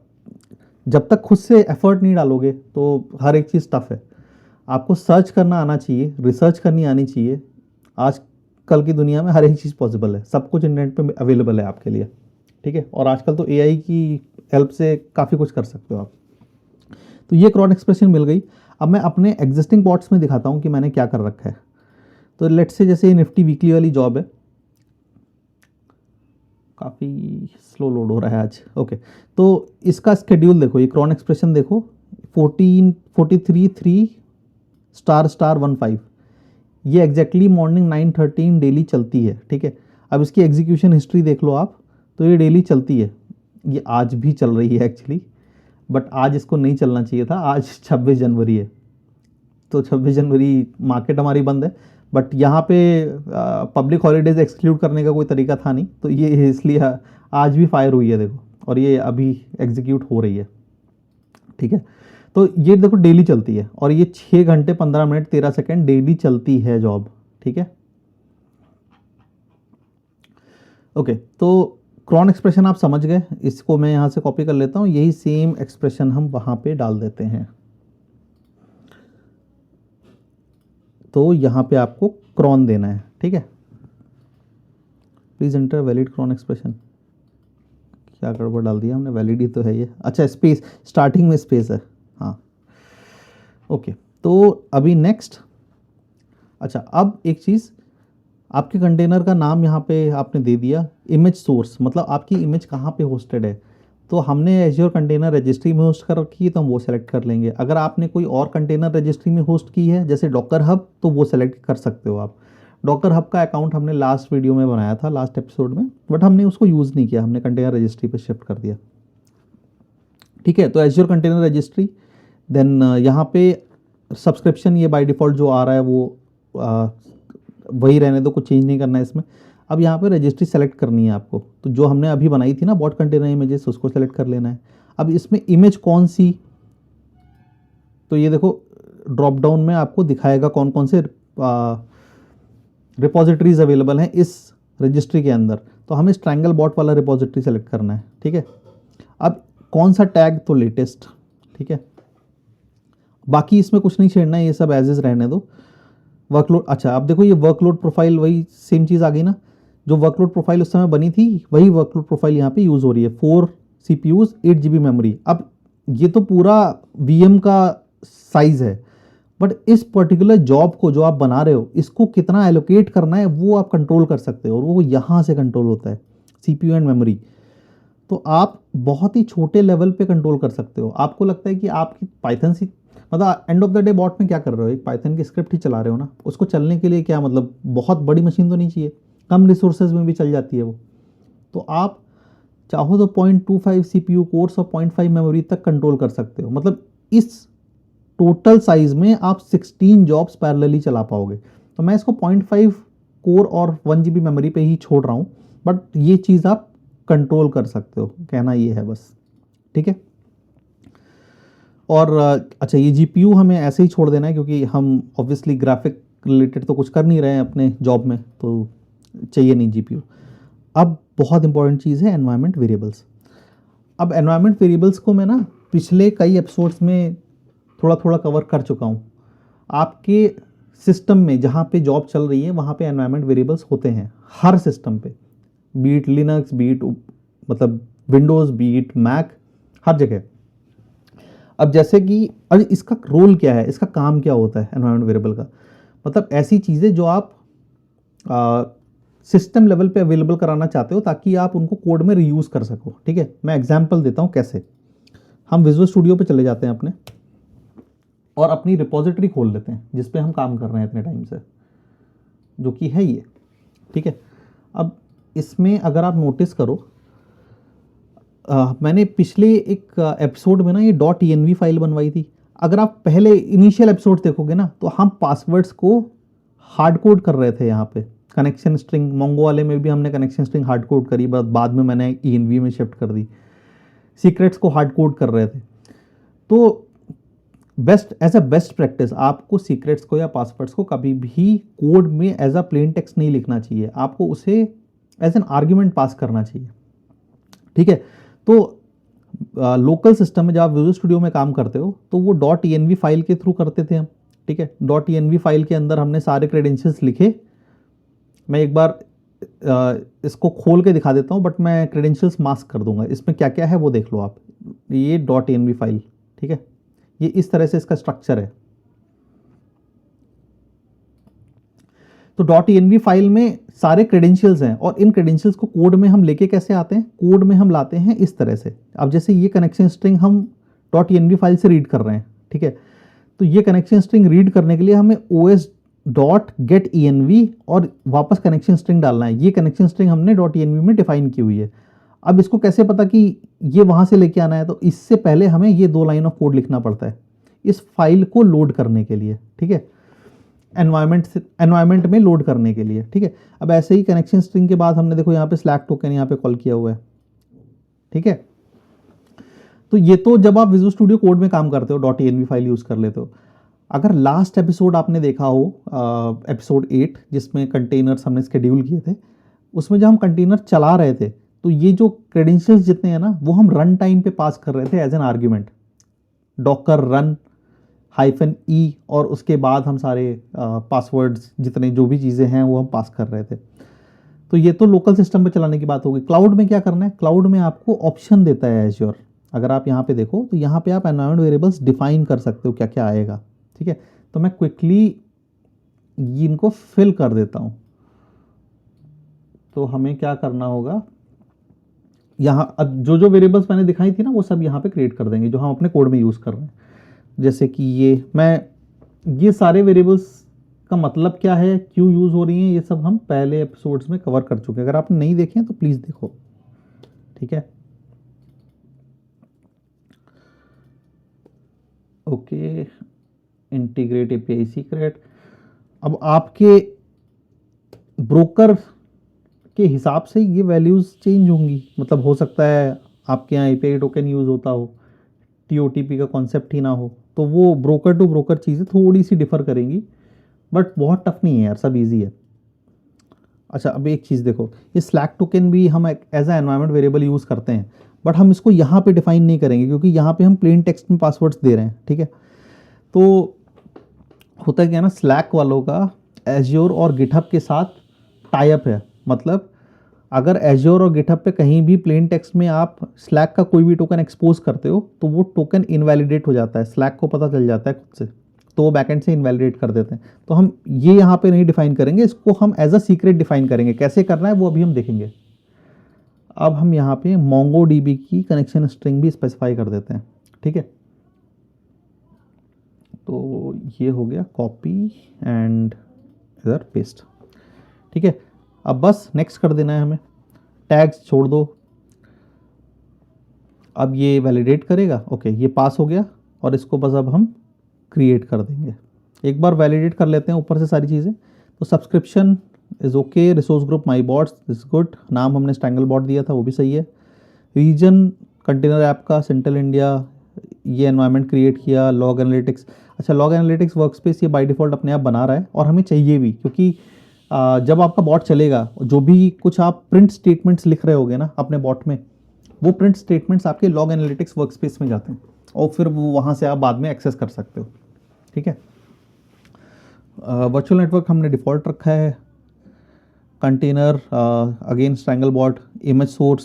जब तक खुद से एफर्ट नहीं डालोगे तो हर एक चीज़ टफ है। आपको सर्च करना आना चाहिए, रिसर्च करनी आनी चाहिए। आज कल की दुनिया में हर एक चीज़ पॉसिबल है, सब कुछ इंटरनेट पे अवेलेबल है आपके लिए। ठीक है, और आजकल तो AI की हेल्प से काफ़ी कुछ कर सकते हो आप। तो ये क्रॉन एक्सप्रेशन मिल गई। अब मैं अपने एग्जिस्टिंग बॉट्स में दिखाता हूँ कि मैंने क्या कर रखा है। तो लेट्स से जैसे ये निफ्टी वीकली वाली जॉब है, काफ़ी स्लो लोड हो रहा है आज। ओके, तो इसका स्केड्यूल देखो, ये क्रॉन एक्सप्रेशन देखो, 14:43 **15 ये एग्जैक्टली मॉर्निंग 9:13 डेली चलती है। ठीक है, अब इसकी एग्जीक्यूशन हिस्ट्री देख लो आप, तो ये डेली चलती है, ये आज भी चल रही है एक्चुअली, बट आज इसको नहीं चलना चाहिए था। आज 26 जनवरी है, तो 26 जनवरी मार्केट हमारी बंद है, बट यहाँ पे पब्लिक हॉलीडेज एक्सक्लूड करने का कोई तरीका था नहीं, तो ये इसलिए आज भी फायर हुई है देखो, और ये अभी एग्जीक्यूट हो रही है। ठीक है, तो ये देखो डेली चलती है, और ये 6 घंटे 15 मिनट 13 सेकेंड डेली चलती है जॉब। ठीक है, ओके, तो क्रॉन एक्सप्रेशन आप समझ गए, इसको मैं यहाँ से कॉपी कर लेता हूँ, यही सेम एक्सप्रेशन हम वहाँ पे डाल देते हैं। तो यहाँ पे आपको क्रॉन देना है। ठीक है, please enter valid cron expression. क्या गड़बड़ डाल दिया हमने, वैलिड ही तो है ये। अच्छा, स्पेस, स्टार्टिंग में स्पेस है, हाँ। ओके, तो अभी नेक्स्ट, अच्छा अब एक चीज़, आपके कंटेनर का नाम यहाँ पे आपने दे दिया, इमेज सोर्स, मतलब आपकी इमेज कहाँ पे होस्टेड है। तो हमने एज्योर कंटेनर रजिस्ट्री में होस्ट कर रखी है, तो हम वो सेलेक्ट कर लेंगे। अगर आपने कोई और कंटेनर रजिस्ट्री में होस्ट की है जैसे डॉकर हब, तो वो सेलेक्ट कर सकते हो आप। डॉकर हब का अकाउंट हमने लास्ट वीडियो में बनाया था, लास्ट एपिसोड में, बट हमने उसको यूज़ नहीं किया, हमने कंटेनर रजिस्ट्री पे शिफ्ट कर दिया। ठीक है, तो एज्योर कंटेनर रजिस्ट्री, देन यहाँ पे सब्सक्रिप्शन ये बाय डिफ़ॉल्ट जो आ रहा है वो वही रहने दो, कुछ चेंज नहीं करना है इसमें। अब यहाँ पे रजिस्ट्री सेलेक्ट करनी है आपको, तो जो हमने अभी बनाई थी ना बॉट कंटेनर इमेजेस, उसको सेलेक्ट कर लेना है। अब इसमें इमेज कौन सी, तो ये देखो ड्रॉप डाउन में आपको दिखाएगा कौन कौन से रिपोजिटरीज अवेलेबल हैं इस रजिस्ट्री के अंदर। तो हमें ट्रायंगल बॉट वाला रिपोजिटरी सेलेक्ट करना है। ठीक है, अब कौन सा टैग, तो लेटेस्ट। ठीक है, बाकी इसमें कुछ नहीं छेड़ना है, ये सब एज इज रहने दो। वर्कलोड, अच्छा अब देखो ये वर्कलोड प्रोफाइल वही सेम चीज़ आ गई ना, जो वर्कलोड प्रोफाइल उस समय बनी थी वही वर्कलोड प्रोफाइल यहाँ पे यूज़ हो रही है। 4 CPUs 8 GB मेमोरी। अब ये तो पूरा VM का साइज़ है, बट इस पर्टिकुलर जॉब को जो आप बना रहे हो, इसको कितना एलोकेट करना है वो आप कंट्रोल कर सकते हो, और वो यहाँ से कंट्रोल होता है, CPU एंड मेमोरी। तो आप बहुत ही छोटे लेवल पे कंट्रोल कर सकते हो। आपको लगता है कि आपकी पाइथन सी, मतलब end of the day bot में क्या कर रहे हो, एक पाइथन की स्क्रिप्ट ही चला रहे हो ना, उसको चलने के लिए क्या मतलब बहुत बड़ी मशीन तो नहीं चाहिए, कम रिसोर्सेज में भी चल जाती है वो। तो आप चाहो तो 0.25 CPU कोर्स और 0.5 मेमोरी तक कंट्रोल कर सकते हो। मतलब इस टोटल साइज में आप 16 जॉब्स पैरेलली चला पाओगे। तो मैं इसको 0.5 कोर और 1 GB मेमोरी पे ही छोड़ रहा हूँ, बट ये चीज़ आप कंट्रोल कर सकते हो, कहना ये है बस, ठीक है। और अच्छा, ये GPU हमें ऐसे ही छोड़ देना है क्योंकि हम ऑब्वियसली ग्राफिक रिलेटेड तो कुछ कर नहीं रहे हैं अपने जॉब में, तो चाहिए नहीं GPU। अब बहुत इंपॉर्टेंट चीज़ है एनवायरनमेंट वेरिएबल्स। अब एनवायरनमेंट वेरिएबल्स को मैं ना पिछले कई एपिसोड्स में थोड़ा थोड़ा कवर कर चुका हूँ। आपके सिस्टम में जहाँ पे जॉब चल रही है वहाँ पे एनवायरनमेंट वेरिएबल्स होते हैं, हर सिस्टम पे, बीट लिनक्स, बीट मतलब विंडोज़, बीट मैक, हर जगह। अब जैसे कि अब इसका रोल क्या है, इसका काम क्या होता है एनवायरनमेंट वेरिएबल का, मतलब ऐसी चीज़ें जो आप सिस्टम लेवल पे अवेलेबल कराना चाहते हो ताकि आप उनको कोड में रीयूज़ कर सको, ठीक है। मैं एग्जांपल देता हूँ कैसे। हम विजुअल स्टूडियो पे चले जाते हैं अपने, और अपनी रिपोजिटरी खोल लेते हैं जिस पे हम काम कर रहे हैं इतने टाइम से, जो कि है ये, ठीक है। अब इसमें अगर आप नोटिस करो, मैंने पिछले एक एपिसोड में ना ये .env फाइल बनवाई थी। अगर आप पहले इनिशियल एपिसोड देखोगे ना तो हम पासवर्ड्स को हार्ड कोड कर रहे थे यहाँ पे, कनेक्शन स्ट्रिंग, मोंगो वाले में भी हमने कनेक्शन स्ट्रिंग हार्ड कोड करी, बाद में मैंने env में शिफ्ट कर दी, सीक्रेट्स को हार्ड कोड कर रहे थे। तो एज अ बेस्ट प्रैक्टिस आपको सीक्रेट्स को या पासवर्ड्स को कभी भी कोड में एज अ प्लेन टेक्स्ट नहीं लिखना चाहिए, आपको उसे एज एन आर्ग्यूमेंट पास करना चाहिए, ठीक है। तो लोकल सिस्टम में जब आप विजुअल स्टूडियो में काम करते हो तो वो .env फाइल के थ्रू करते थे हम, ठीक है। .env फाइल के अंदर हमने सारे क्रेडेंशियल्स लिखे। मैं एक बार इसको खोल के दिखा देता हूँ, बट मैं क्रेडेंशियल्स मास्क कर दूंगा। इसमें क्या क्या है वो देख लो आप। ये .env फाइल, ठीक है, ये इस तरह से इसका स्ट्रक्चर है। तो .env फाइल में सारे क्रेडेंशियल्स हैं, और इन क्रेडेंशियल्स को कोड में हम लेके कैसे आते हैं, कोड में हम लाते हैं इस तरह से। अब जैसे ये कनेक्शन स्ट्रिंग हम .env फाइल से रीड कर रहे हैं, ठीक है, तो ये कनेक्शन स्ट्रिंग रीड करने के लिए हमें os.getEnv और वापस कनेक्शन स्ट्रिंग डालना है। ये कनेक्शन स्ट्रिंग हमने .env में डिफाइन की हुई है। अब इसको कैसे पता कि ये वहां से लेके आना है, तो इससे पहले हमें ये 2 लाइन ऑफ कोड लिखना पड़ता है इस फाइल को लोड करने के लिए, ठीक है, एनवायरनमेंट में लोड करने के लिए, ठीक है। अब ऐसे ही कनेक्शन स्ट्रिंग के बाद हमने देखो यहाँ पे स्लैक टोकन यहाँ पे कॉल किया हुआ है, ठीक है। तो ये तो जब आप विजुअल स्टूडियो कोड में काम करते हो .env फाइल यूज कर लेते हो। अगर लास्ट एपिसोड आपने देखा हो, एपिसोड 8 जिसमें कंटेनर्स हमने शेड्यूल किए थे, उसमें जब हम कंटेनर चला रहे थे तो ये जो क्रेडेंशियल्स जितने हैं ना वो हम रन टाइम पे पास कर रहे थे as an argument, docker run -e, और उसके बाद हम सारे पासवर्ड्स जितने जो भी चीज़ें हैं वो हम पास कर रहे थे। तो ये तो लोकल सिस्टम पे चलाने की बात होगी। क्लाउड में क्या करना है, क्लाउड में आपको ऑप्शन देता है एज्योर। अगर आप यहाँ पे देखो तो यहाँ पे आप एनवायरनमेंट वेरिएबल्स डिफाइन कर सकते हो क्या क्या आएगा, ठीक है। तो मैं क्विकली इनको फिल कर देता हूँ। तो हमें क्या करना होगा, यहाँ अब जो जो वेरिएबल्स मैंने दिखाई थी ना वो सब यहाँ पे क्रिएट कर देंगे जो हम अपने कोड में यूज़ कर रहे हैं। जैसे कि ये सारे वेरिएबल्स का मतलब क्या है, क्यों यूज़ हो रही हैं, ये सब हम पहले एपिसोड्स में कवर कर चुके हैं। अगर आपने नहीं देखे हैं तो प्लीज़ देखो, ठीक है। Okay, integrate API secret. अब आपके ब्रोकर के हिसाब से ये वैल्यूज़ चेंज होंगी, मतलब हो सकता है आपके यहाँ एपीआई टोकन यूज़ होता हो, टीओटीपी का कॉन्सेप्ट ही ना हो, तो वो ब्रोकर टू ब्रोकर चीज़ें थोड़ी सी डिफर करेंगी, बट बहुत टफ नहीं है यार, सब इजी है। अच्छा, अब एक चीज़ देखो, ये स्लैक टोकन भी हम as a environment variable use करते हैं, बट हम इसको यहाँ पे डिफाइन नहीं करेंगे क्योंकि यहाँ पे हम प्लेन टेक्स्ट में पासवर्ड्स दे रहे हैं, ठीक है। तो होता है क्या ना, स्लैक वालों का एज्योर और गिटहब के साथ टाई अप है। मतलब अगर एज्योर और गिटहब पे कहीं भी प्लेन टेक्स्ट में आप स्लैक का कोई भी टोकन एक्सपोज करते हो तो वो टोकन इनवैलिडेट हो जाता है, स्लैक को पता चल जाता है खुद से, तो वो बैकएंड से इनवैलिडेट कर देते हैं। तो हम ये यहाँ पे नहीं डिफाइन करेंगे, इसको हम एज अ सीक्रेट डिफाइन करेंगे। कैसे करना है वो अभी हम देखेंगे। अब हम यहाँ पे MongoDB की कनेक्शन स्ट्रिंग भी स्पेसिफाई कर देते हैं, ठीक है। तो ये हो गया कॉपी एंड इधर पेस्ट, ठीक है। अब बस नेक्स्ट कर देना है हमें, टैग्स छोड़ दो। अब ये वैलिडेट करेगा, ओके ये पास हो गया, और इसको बस अब हम क्रिएट कर देंगे। एक बार वैलिडेट कर लेते हैं ऊपर से सारी चीज़ें। तो subscription is okay. Resource group my bots is good, नाम हमने स्ट्रैंगल बॉट दिया था वो भी सही है। रीजन कंटेनर ऐप का सेंट्रल इंडिया, ये एनवायरनमेंट क्रिएट किया। लॉग एनालिटिक्स, अच्छा लॉग एनालिटिक्स वर्कस्पेस ये बाय डिफ़ॉल्ट अपने आप बना रहा है और हमें चाहिए भी, क्योंकि जब आपका बॉट चलेगा, जो भी कुछ आप प्रिंट स्टेटमेंट्स लिख रहे होगे ना अपने बॉट में, वो प्रिंट स्टेटमेंट्स आपके लॉग एनालिटिक्स वर्कस्पेस में जाते हैं और फिर वो वहाँ से आप बाद में एक्सेस कर सकते हो। ठीक है। वर्चुअल नेटवर्क हमने डिफ़ॉल्ट रखा है। Container again strangle bot, image source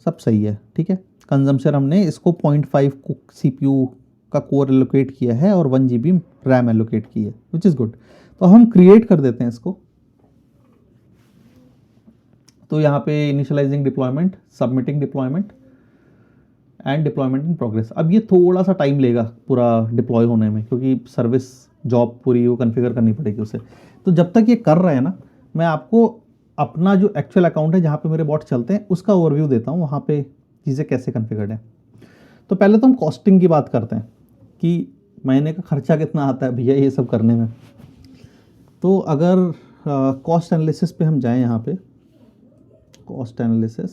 सब सही है। ठीक है। कंजम्पशन हमने इसको 0.5 को CPU का कोर एलोकेट किया है और 1 GB रैम एलोकेट की है, विच इज़ गुड। तो हम क्रिएट कर देते हैं इसको। तो यहाँ पे initialising deployment, submitting deployment and deployment in progress. अब ये थोड़ा सा टाइम लेगा पूरा डिप्लॉय होने में, क्योंकि सर्विस जॉब पूरी वो कॉन्फ़िगर करनी पड़ेगी उसे। तो जब तक ये कर रहा है ना, मैं आपको अपना जो एक्चुअल अकाउंट है जहाँ पे मेरे बॉट चलते हैं उसका ओवरव्यू देता हूँ, वहाँ पे चीज़ें कैसे कॉन्फ़िगर्ड हैं। तो पहले तो हम कॉस्टिंग की बात करते हैं कि महीने का खर्चा कितना आता है भैया ये सब करने में। तो अगर कॉस्ट एनालिसिस पे हम जाएं, यहाँ पे कॉस्ट एनालिसिस,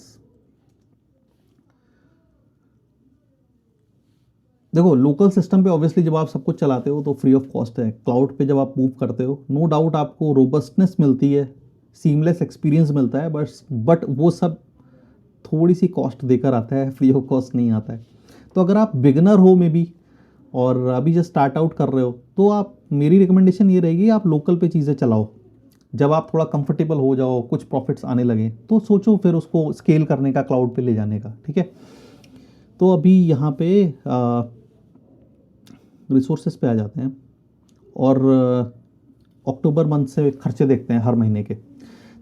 देखो लोकल सिस्टम पे ऑब्वियसली जब आप सब कुछ चलाते हो तो फ्री ऑफ कॉस्ट है। क्लाउड पे जब आप मूव करते हो, नो डाउट आपको रोबस्टनेस मिलती है, सीमलेस एक्सपीरियंस मिलता है, बट वो सब थोड़ी सी कॉस्ट देकर आता है, फ्री ऑफ कॉस्ट नहीं आता है। तो अगर आप बिगनर हो मे बी और अभी जस्ट स्टार्ट आउट कर रहे हो, तो आप, मेरी रिकमेंडेशन ये रहेगी आप लोकल पे चीज़ें चलाओ। जब आप थोड़ा कंफर्टेबल हो जाओ, कुछ प्रॉफिट्स आने लगे, तो सोचो फिर उसको स्केल करने का, क्लाउड पे ले जाने का। ठीक है। तो अभी यहाँ पे रिसोर्सेज पे आ जाते हैं और अक्टूबर मंथ से खर्चे देखते हैं हर महीने के।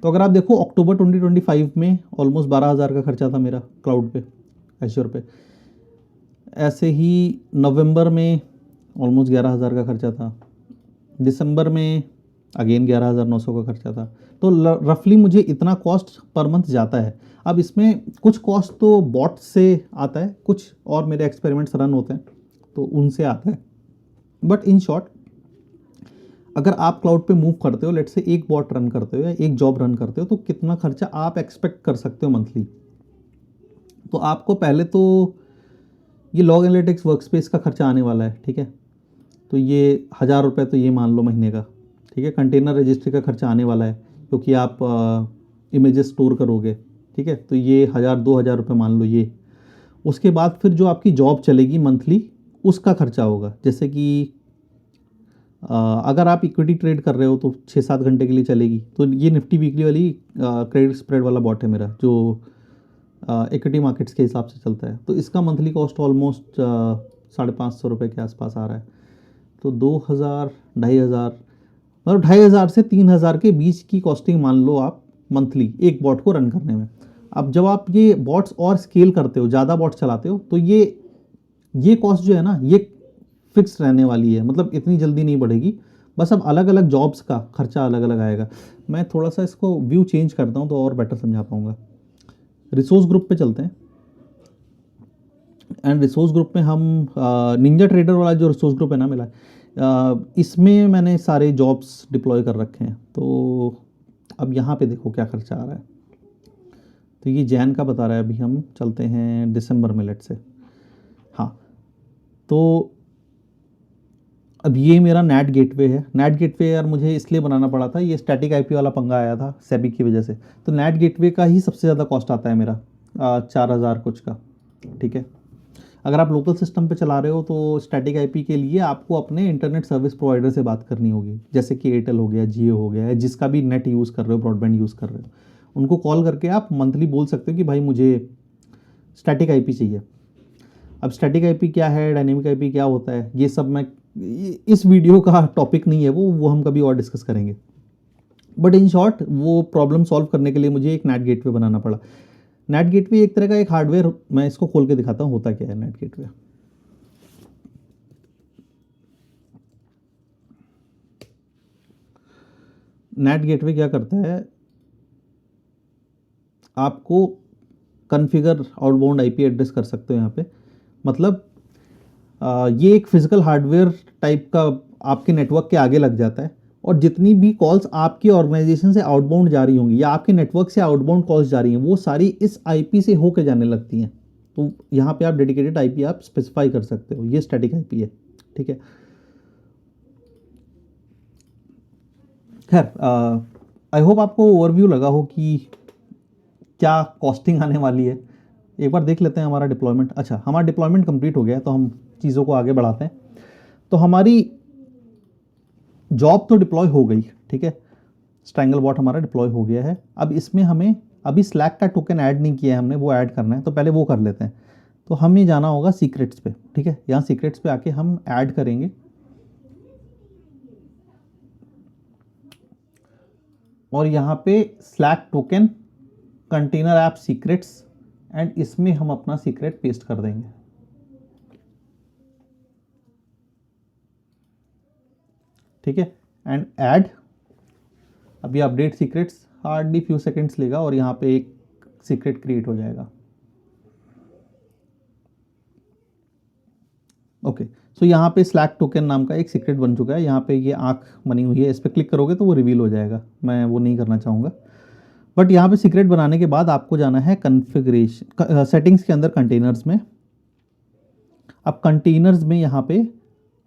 तो अगर आप देखो अक्टूबर 2025 में ऑलमोस्ट 12,000 का खर्चा था मेरा क्लाउड पे, एश्योर पे। ऐसे ही नवंबर में ऑलमोस्ट 11,000 का खर्चा था। दिसंबर में अगेन 11,900 का खर्चा था। तो रफली मुझे इतना कॉस्ट पर मंथ जाता है। अब इसमें कुछ कॉस्ट तो बॉट से आता है, कुछ और मेरे एक्सपेरिमेंट्स रन होते हैं तो उनसे आता है। बट इन शॉर्ट, अगर आप क्लाउड पे मूव करते हो, लेट्स से एक बॉट रन करते हो या एक जॉब रन करते हो, तो कितना खर्चा आप एक्सपेक्ट कर सकते हो मंथली। तो आपको पहले तो ये लॉग एनालिटिक्स वर्कस्पेस का खर्चा आने वाला है। ठीक है। तो ये 1,000 रुपये तो ये मान लो महीने का। ठीक है। कंटेनर रजिस्ट्री का खर्चा आने वाला है, क्योंकि आप इमेजेस स्टोर करोगे। ठीक है। तो ये 1,000-2,000 रुपये मान लो ये। उसके बाद फिर जो आपकी जॉब चलेगी मंथली, उसका खर्चा होगा। जैसे कि अगर आप इक्विटी ट्रेड कर रहे हो तो 6-7 घंटे के लिए चलेगी, तो ये निफ्टी वीकली वाली क्रेडिट स्प्रेड वाला बॉट है मेरा, जो इक्विटी मार्केट्स के हिसाब से चलता है। तो इसका मंथली कॉस्ट ऑलमोस्ट 550 रुपये के आसपास आ रहा है। तो 2,000, 2,500, मतलब 2,500 से 3,000 के बीच की कॉस्टिंग मान लो आप मंथली एक बॉट को रन करने में। अब जब आप ये बॉट्स और स्केल करते हो, ज़्यादा बॉट चलाते हो, तो ये कॉस्ट जो है ना, ये फिक्स रहने वाली है, मतलब इतनी जल्दी नहीं बढ़ेगी। बस अब अलग अलग जॉब्स का खर्चा अलग अलग आएगा। मैं थोड़ा सा इसको व्यू चेंज करता हूँ तो और बेटर समझा पाऊँगा। रिसोर्स ग्रुप पे चलते हैं एंड रिसोर्स ग्रुप में हम निंजा ट्रेडर वाला जो रिसोर्स ग्रुप है ना मिला, इसमें मैंने सारे जॉब्स डिप्लॉय कर रखे हैं। तो अब यहाँ पे देखो क्या खर्चा आ रहा है। तो ये जैन का बता रहा है, अभी हम चलते हैं दिसंबर में लेट से। हाँ, तो अब ये मेरा नेट गेटवे है। नेट गेटवे यार मुझे इसलिए बनाना पड़ा था, ये स्टैटिक आईपी वाला पंगा आया था सेबी की वजह से। तो नेट गेटवे का ही सबसे ज़्यादा कॉस्ट आता है मेरा, 4,000 कुछ का। ठीक है। अगर आप लोकल सिस्टम पे चला रहे हो तो स्टैटिक आईपी के लिए आपको अपने इंटरनेट सर्विस प्रोवाइडर से बात करनी होगी, जैसे कि एयरटेल हो गया, जियो हो गया, जिसका भी नेट यूज़ कर रहे हो, ब्रॉडबैंड यूज़ कर रहे हो, उनको कॉल करके आप मंथली बोल सकते हो कि भाई मुझे स्टैटिक आईपी चाहिए। अब स्टैटिक आईपी क्या है, डायनेमिक आईपी क्या होता है, ये सब मैं, इस वीडियो का टॉपिक नहीं है वो हम कभी और डिस्कस करेंगे। बट इन शॉर्ट, वो प्रॉब्लम सॉल्व करने के लिए मुझे एक नेट गेटवे बनाना पड़ा। नेट गेटवे एक तरह का एक हार्डवेयर, मैं इसको खोल के दिखाता हूँ होता क्या है नेट गेटवे। नेट गेटवे क्या करता है, आपको कॉन्फ़िगर आउटबाउंड आईपी एड्रेस कर सकते हो यहाँ पे। मतलब ये एक फिजिकल हार्डवेयर टाइप का आपके नेटवर्क के आगे लग जाता है और जितनी भी कॉल्स आपकी ऑर्गेनाइजेशन से आउटबाउंड जा रही होंगी या आपके नेटवर्क से आउटबाउंड कॉल्स जा रही हैं वो सारी इस आईपी से होके जाने लगती हैं। तो यहाँ पे आप डेडिकेटेड आईपी आप स्पेसिफाई कर सकते हो, ये स्टैटिक आईपी है, ठीक है। खैर आई होप आपको ओवरव्यू लगा हो कि क्या कॉस्टिंग आने वाली है। एक बार देख लेते हैं हमारा डिप्लॉयमेंट। अच्छा, हमारा डिप्लॉयमेंट कंप्लीट हो गया है, तो हम चीज़ों को आगे बढ़ाते हैं। तो हमारी जॉब तो डिप्लॉय हो गई, ठीक है, स्ट्रैंगल बॉट हमारा डिप्लॉय हो गया है। अब इसमें हमें अभी स्लैक का टोकन ऐड नहीं किया है हमने, वो ऐड करना है, तो पहले वो कर लेते हैं। तो हमें जाना होगा सीक्रेट्स पे, ठीक है, यहाँ सीक्रेट्स पे आके हम ऐड करेंगे और यहाँ पे slack token container app secrets and इसमें हम अपना सीक्रेट पेस्ट कर देंगे, ठीक है, एंड ऐड। अब ये update secrets hardly few seconds लेगा और यहाँ पे एक सीक्रेट क्रिएट हो जाएगा। ओके, सो यहाँ पे स्लैक टोकन नाम का एक सीक्रेट बन चुका है। यहाँ पे ये आंख बनी हुई है, इस पर क्लिक करोगे तो वो रिवील हो जाएगा, मैं वो नहीं करना चाहूँगा। बट यहाँ पे सीक्रेट बनाने के बाद आपको जाना है कॉन्फ़िगरेशन सेटिंग्स के अंदर कंटेनर्स में। अब कंटेनर्स में यहाँ पे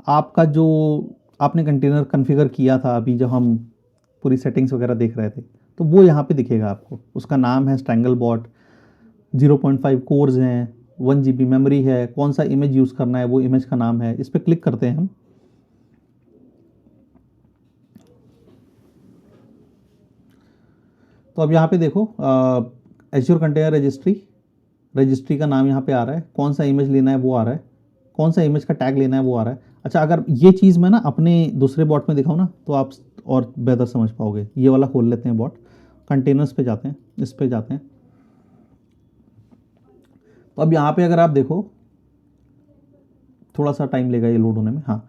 आपका जो आपने कंटेनर कॉन्फ़िगर किया था अभी जब हम पूरी सेटिंग्स वगैरह देख रहे थे, तो वो यहाँ पे दिखेगा आपको। उसका नाम है स्ट्रैंगल बॉट, 0.5 कोर्स हैं, 1 GB मेमोरी है, कौन सा इमेज यूज़ करना है वो इमेज का नाम है। इस पर क्लिक करते हैं हम। तो अब यहाँ पे देखो एज्योर कंटेनर रजिस्ट्री का नाम यहाँ पे आ रहा है, कौन सा इमेज लेना है वो आ रहा है, कौन सा इमेज का टैग लेना है वो आ रहा है। अच्छा, अगर ये चीज़ मैं ना अपने दूसरे बॉट में दिखाऊँ ना तो आप और बेहतर समझ पाओगे। ये वाला खोल लेते हैं बॉट, कंटेनर्स पे जाते हैं, इस पे जाते हैं। तो अब यहाँ पे अगर आप देखो, थोड़ा सा टाइम लेगा ये लोड होने में। हाँ,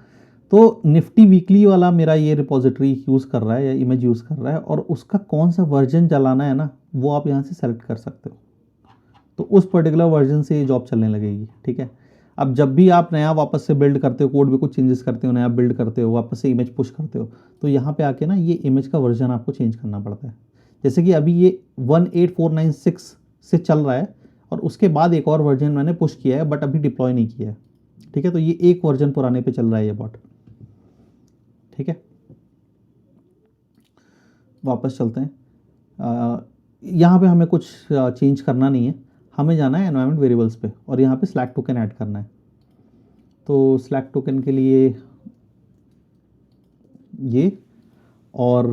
तो निफ्टी वीकली वाला मेरा ये रिपोजिटरी यूज़ कर रहा है या इमेज यूज़ कर रहा है और उसका कौन सा वर्जन चलाना है ना वो आप यहाँ से सेलेक्ट कर सकते हो। तो उस पर्टिकुलर वर्जन से ये जॉब चलने लगेगी, ठीक है। अब जब भी आप नया वापस से बिल्ड करते हो, कोड में कुछ चेंजेस करते हो, नया बिल्ड करते हो, वापस से इमेज पुश करते हो, तो यहाँ पे आके ना ये इमेज का वर्जन आपको चेंज करना पड़ता है। जैसे कि अभी ये 18496 से चल रहा है और उसके बाद एक और वर्जन मैंने पुश किया है बट अभी डिप्लॉय नहीं किया है, ठीक है। तो ये एक वर्जन पुराने पे चल रहा है ये बॉट, ठीक है। वापस चलते हैं। यहाँ पे हमें कुछ चेंज करना नहीं है, हमें जाना है एनवायरनमेंट वेरिएबल्स पे और यहाँ पे स्लैक टोकन ऐड करना है। तो स्लैक टोकन के लिए ये और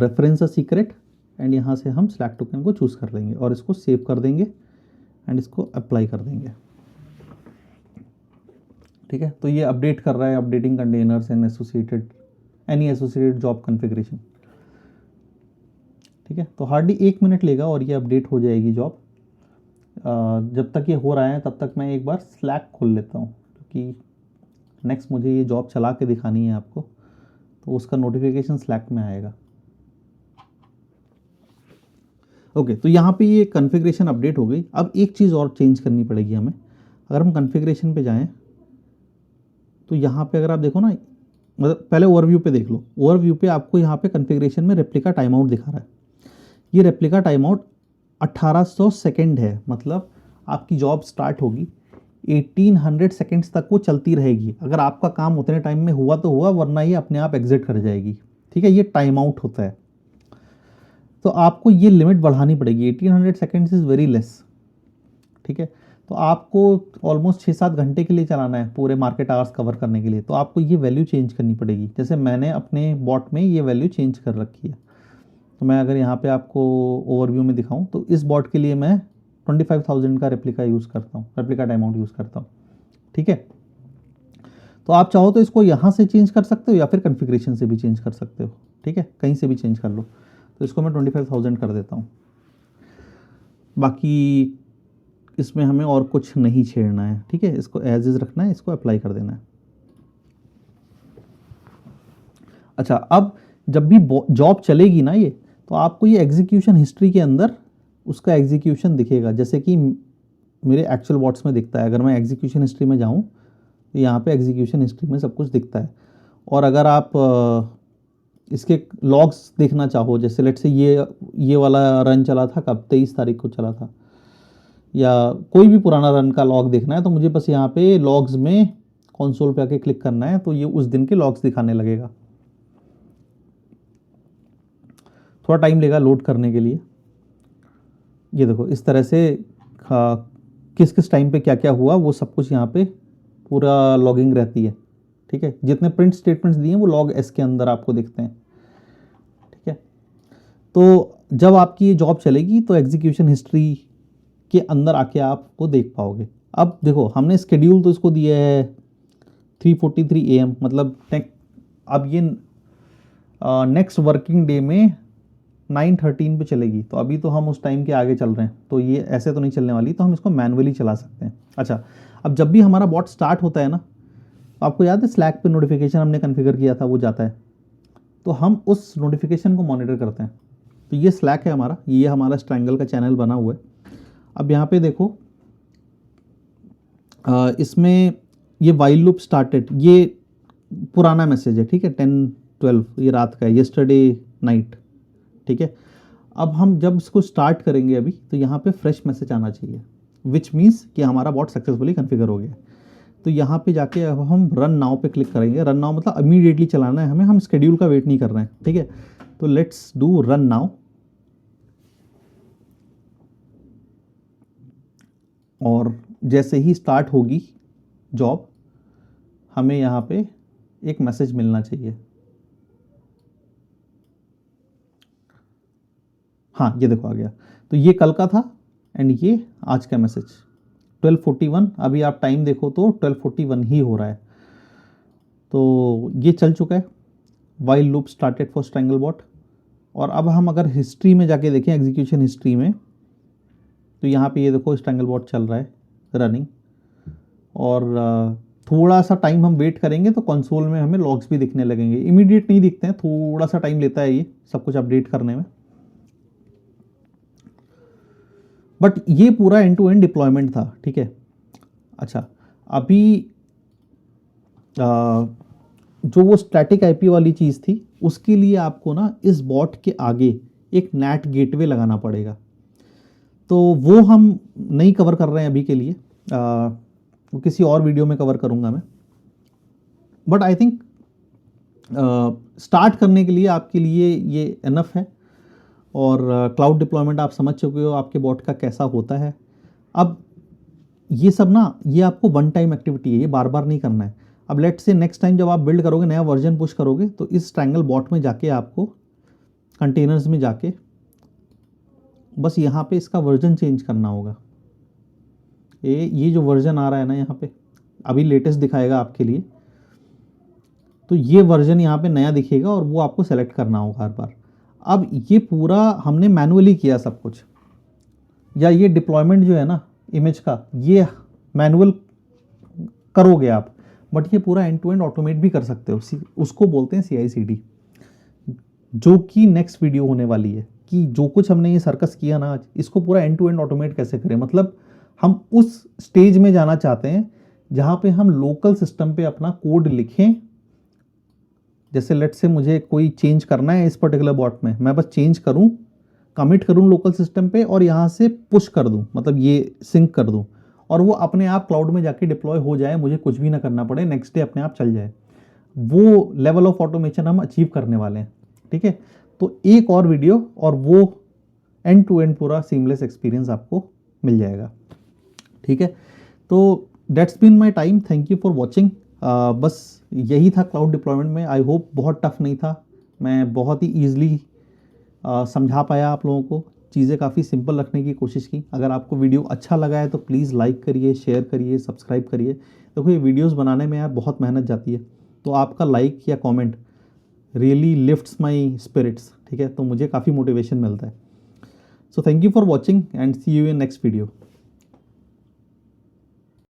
रेफरेंस अ सीक्रेट एंड यहाँ से हम स्लैक टोकन को चूज़ कर लेंगे और इसको सेव कर देंगे एंड इसको अप्लाई कर देंगे, ठीक है। तो ये अपडेट कर रहा है, updating containers and any associated job configuration, ठीक है। तो हार्डली 1 मिनट लेगा और ये अपडेट हो जाएगी जॉब। जब तक ये हो रहा है तब तक मैं एक बार स्लैक खोल लेता हूँ क्योंकि नेक्स्ट मुझे ये जॉब चला के दिखानी है आपको, तो उसका नोटिफिकेशन स्लैक में आएगा। ओके, तो यहाँ पे ये कॉन्फ़िगरेशन अपडेट हो गई। अब एक चीज़ और चेंज करनी पड़ेगी हमें। अगर हम कॉन्फ़िगरेशन पे जाएं तो यहाँ पे अगर आप देखो ना, मतलब पहले ओवरव्यू पे देख लो। ओवरव्यू पे आपको यहाँ पे कॉन्फ़िगरेशन में रेप्लिका टाइम आउट दिखा रहा है। ये रेप्लिका टाइम आउट 1800 सेकेंड है, मतलब आपकी जॉब स्टार्ट होगी 1800 सेकेंड्स तक वो चलती रहेगी। अगर आपका काम उतने टाइम में हुआ तो हुआ, वरना ये अपने आप एग्जिट कर जाएगी, ठीक है। ये टाइम आउट होता है, तो आपको ये लिमिट बढ़ानी पड़ेगी। 1800 सेकेंड्स इज़ वेरी लेस, ठीक है। तो आपको ऑलमोस्ट 6-7 घंटे के लिए चलाना है पूरे मार्केट आवर्स कवर करने के लिए, तो आपको ये वैल्यू चेंज करनी पड़ेगी। जैसे मैंने अपने बॉट में ये वैल्यू चेंज कर रखी है। तो मैं अगर यहाँ पे आपको ओवरव्यू में दिखाऊं तो इस बॉट के लिए मैं 25,000 का रेप्लिका यूज़ करता हूँ, रेप्लिका टाइम आउट यूज़ करता हूँ, ठीक है। तो आप चाहो तो इसको यहाँ से चेंज कर सकते हो या फिर कॉन्फ़िगरेशन से भी चेंज कर सकते हो, ठीक है, कहीं से भी चेंज कर लो। तो इसको मैं 25,000 कर देता हूँ। बाकी इसमें हमें और कुछ नहीं छेड़ना है, ठीक है। इसको एज इज़ रखना है, इसको अप्लाई कर देना है। अच्छा, अब जब भी जॉब चलेगी ना ये, तो आपको ये एग्जीक्यूशन हिस्ट्री के अंदर उसका एग्जीक्यूशन दिखेगा, जैसे कि मेरे एक्चुअल बॉट्स में दिखता है। अगर मैं एग्जीक्यूशन हिस्ट्री में जाऊँ तो यहाँ पे एग्जीक्यूशन हिस्ट्री में सब कुछ दिखता है। और अगर आप इसके लॉग्स देखना चाहो, जैसे लेट्स से ये वाला रन चला था कब, 23 तारीख को चला था, या कोई भी पुराना रन का लॉग देखना है तो मुझे बस यहाँ पे लॉग्स में कंसोल पे आके क्लिक करना है, तो ये उस दिन के लॉग्स दिखाने लगेगा। थोड़ा टाइम लेगा लोड करने के लिए। ये देखो इस तरह से किस किस टाइम पे क्या क्या हुआ वो सब कुछ यहाँ पे पूरा लॉगिंग रहती है। ठीक है, जितने प्रिंट स्टेटमेंट्स दिए हैं वो लॉग एस के अंदर आपको दिखते हैं। ठीक है, तो जब आपकी ये जॉब चलेगी तो एग्जीक्यूशन हिस्ट्री के अंदर आके आप वो देख पाओगे। अब देखो हमने स्केड्यूल तो इसको दिया है 3:43 AM, मतलब अब ये नेक्स्ट वर्किंग डे में 9:13 पे चलेगी, तो अभी तो हम उस टाइम के आगे चल रहे हैं, तो ये ऐसे तो नहीं चलने वाली, तो हम इसको मैनुअली चला सकते हैं। अच्छा, अब जब भी हमारा बॉट स्टार्ट होता है ना, तो आपको याद है स्लैक पे नोटिफिकेशन हमने कॉन्फ़िगर किया था वो जाता है, तो हम उस नोटिफिकेशन को मॉनिटर करते हैं। तो ये स्लैक है हमारा, ये हमारा स्ट्रैंगल का चैनल बना हुआ है। अब यहाँ पे देखो इसमें ये वाइल लूप स्टार्टेड, ये पुराना मैसेज है। ठीक है, 10:12 ये रात का है, येस्टरडे नाइट। ठीक है, अब हम जब इसको स्टार्ट करेंगे अभी, तो यहाँ पे फ्रेश मैसेज आना चाहिए, विच मीन्स कि हमारा बॉट सक्सेसफुली कॉन्फ़िगर हो गया। तो यहाँ पे जाके अब हम रन नाउ पे क्लिक करेंगे। रन नाउ मतलब इमीडिएटली चलाना है हमें, हम स्केड्यूल का वेट नहीं कर रहे हैं। ठीक है, तो लेट्स डू रन नाउ। और जैसे ही स्टार्ट होगी जॉब, हमें यहाँ पे एक मैसेज मिलना चाहिए। हाँ, ये देखो आ गया। तो ये कल का था एंड ये आज का मैसेज 12:41। अभी आप टाइम देखो तो 12:41 ही हो रहा है, तो ये चल चुका है। While loop started for strangle bot. और अब हम अगर हिस्ट्री में जाके देखें, एग्जीक्यूशन हिस्ट्री में, तो यहाँ पे ये देखो स्ट्रैंगल बॉट चल रहा है रनिंग। और थोड़ा सा टाइम हम वेट करेंगे तो कंसोल में हमें लॉग्स भी दिखने लगेंगे। इमीडिएट नहीं दिखते हैं, थोड़ा सा टाइम लेता है ये सब कुछ अपडेट करने में। बट ये पूरा एंड टू एंड डिप्लॉयमेंट था। ठीक है, अच्छा अभी जो वो स्टैटिक आईपी वाली चीज़ थी, उसके लिए आपको ना इस बॉट के आगे एक नैट गेटवे लगाना पड़ेगा। तो वो हम नहीं कवर कर रहे हैं अभी के लिए, वो किसी और वीडियो में कवर करूँगा मैं। बट आई थिंक स्टार्ट करने के लिए आपके लिए ये इनफ है। और क्लाउड डिप्लॉयमेंट आप समझ चुके हो आपके बॉट का कैसा होता है। अब ये सब ना, ये आपको वन टाइम एक्टिविटी है, ये बार बार नहीं करना है। अब लेट्स से नेक्स्ट टाइम जब आप बिल्ड करोगे, नया वर्जन पुश करोगे, तो इस स्ट्रैंगल बॉट में जाके आपको कंटेनर्स में जाके बस यहाँ पे इसका वर्जन चेंज करना होगा। ये जो वर्जन आ रहा है ना यहाँ पे, अभी लेटेस्ट दिखाएगा आपके लिए, तो ये वर्जन यहाँ पे नया दिखेगा और वो आपको सेलेक्ट करना होगा हर बार। अब ये पूरा हमने मैनुअली किया सब कुछ, या ये डिप्लॉयमेंट जो है ना इमेज का, ये मैनुअल करोगे आप, बट ये पूरा एंड टू एंड ऑटोमेट भी कर सकते हो। उसको बोलते हैं CI/CD, जो कि नेक्स्ट वीडियो होने वाली है, कि जो कुछ हमने ये सर्कस किया ना आज, इसको पूरा एंड टू एंड ऑटोमेट कैसे करें। मतलब हम उस स्टेज में जाना चाहते हैं जहाँ पे हम लोकल सिस्टम पे अपना कोड लिखें। जैसे लेट्स से मुझे कोई चेंज करना है इस पर्टिकुलर बॉट में, मैं बस चेंज करूं, कमिट करूं लोकल सिस्टम पे और यहाँ से पुश कर दूं, मतलब ये सिंक कर दूं, और वो अपने आप क्लाउड में जाके डिप्लॉय हो जाए, मुझे कुछ भी ना करना पड़े, नेक्स्ट डे अपने आप चल जाए। वो लेवल ऑफ ऑटोमेशन हम अचीव करने वाले हैं। ठीक है, तो एक और वीडियो और वो एंड टू एंड पूरा सीमलेस एक्सपीरियंस आपको मिल जाएगा। ठीक है, तो that's been my time, thank you for watching. बस यही था क्लाउड डिप्लॉयमेंट में। आई होप बहुत टफ नहीं था, मैं बहुत ही ईजिली समझा पाया आप लोगों को, चीज़ें काफ़ी सिंपल रखने की कोशिश की। अगर आपको वीडियो अच्छा लगा है तो प्लीज़ लाइक करिए, शेयर करिए, सब्सक्राइब करिए। देखो ये वीडियोस बनाने में यार बहुत मेहनत जाती है, तो आपका लाइक या comment really lifts my spirits. ठीक है, तो मुझे काफ़ी मोटिवेशन मिलता है। So thank you for watching and see you in next video.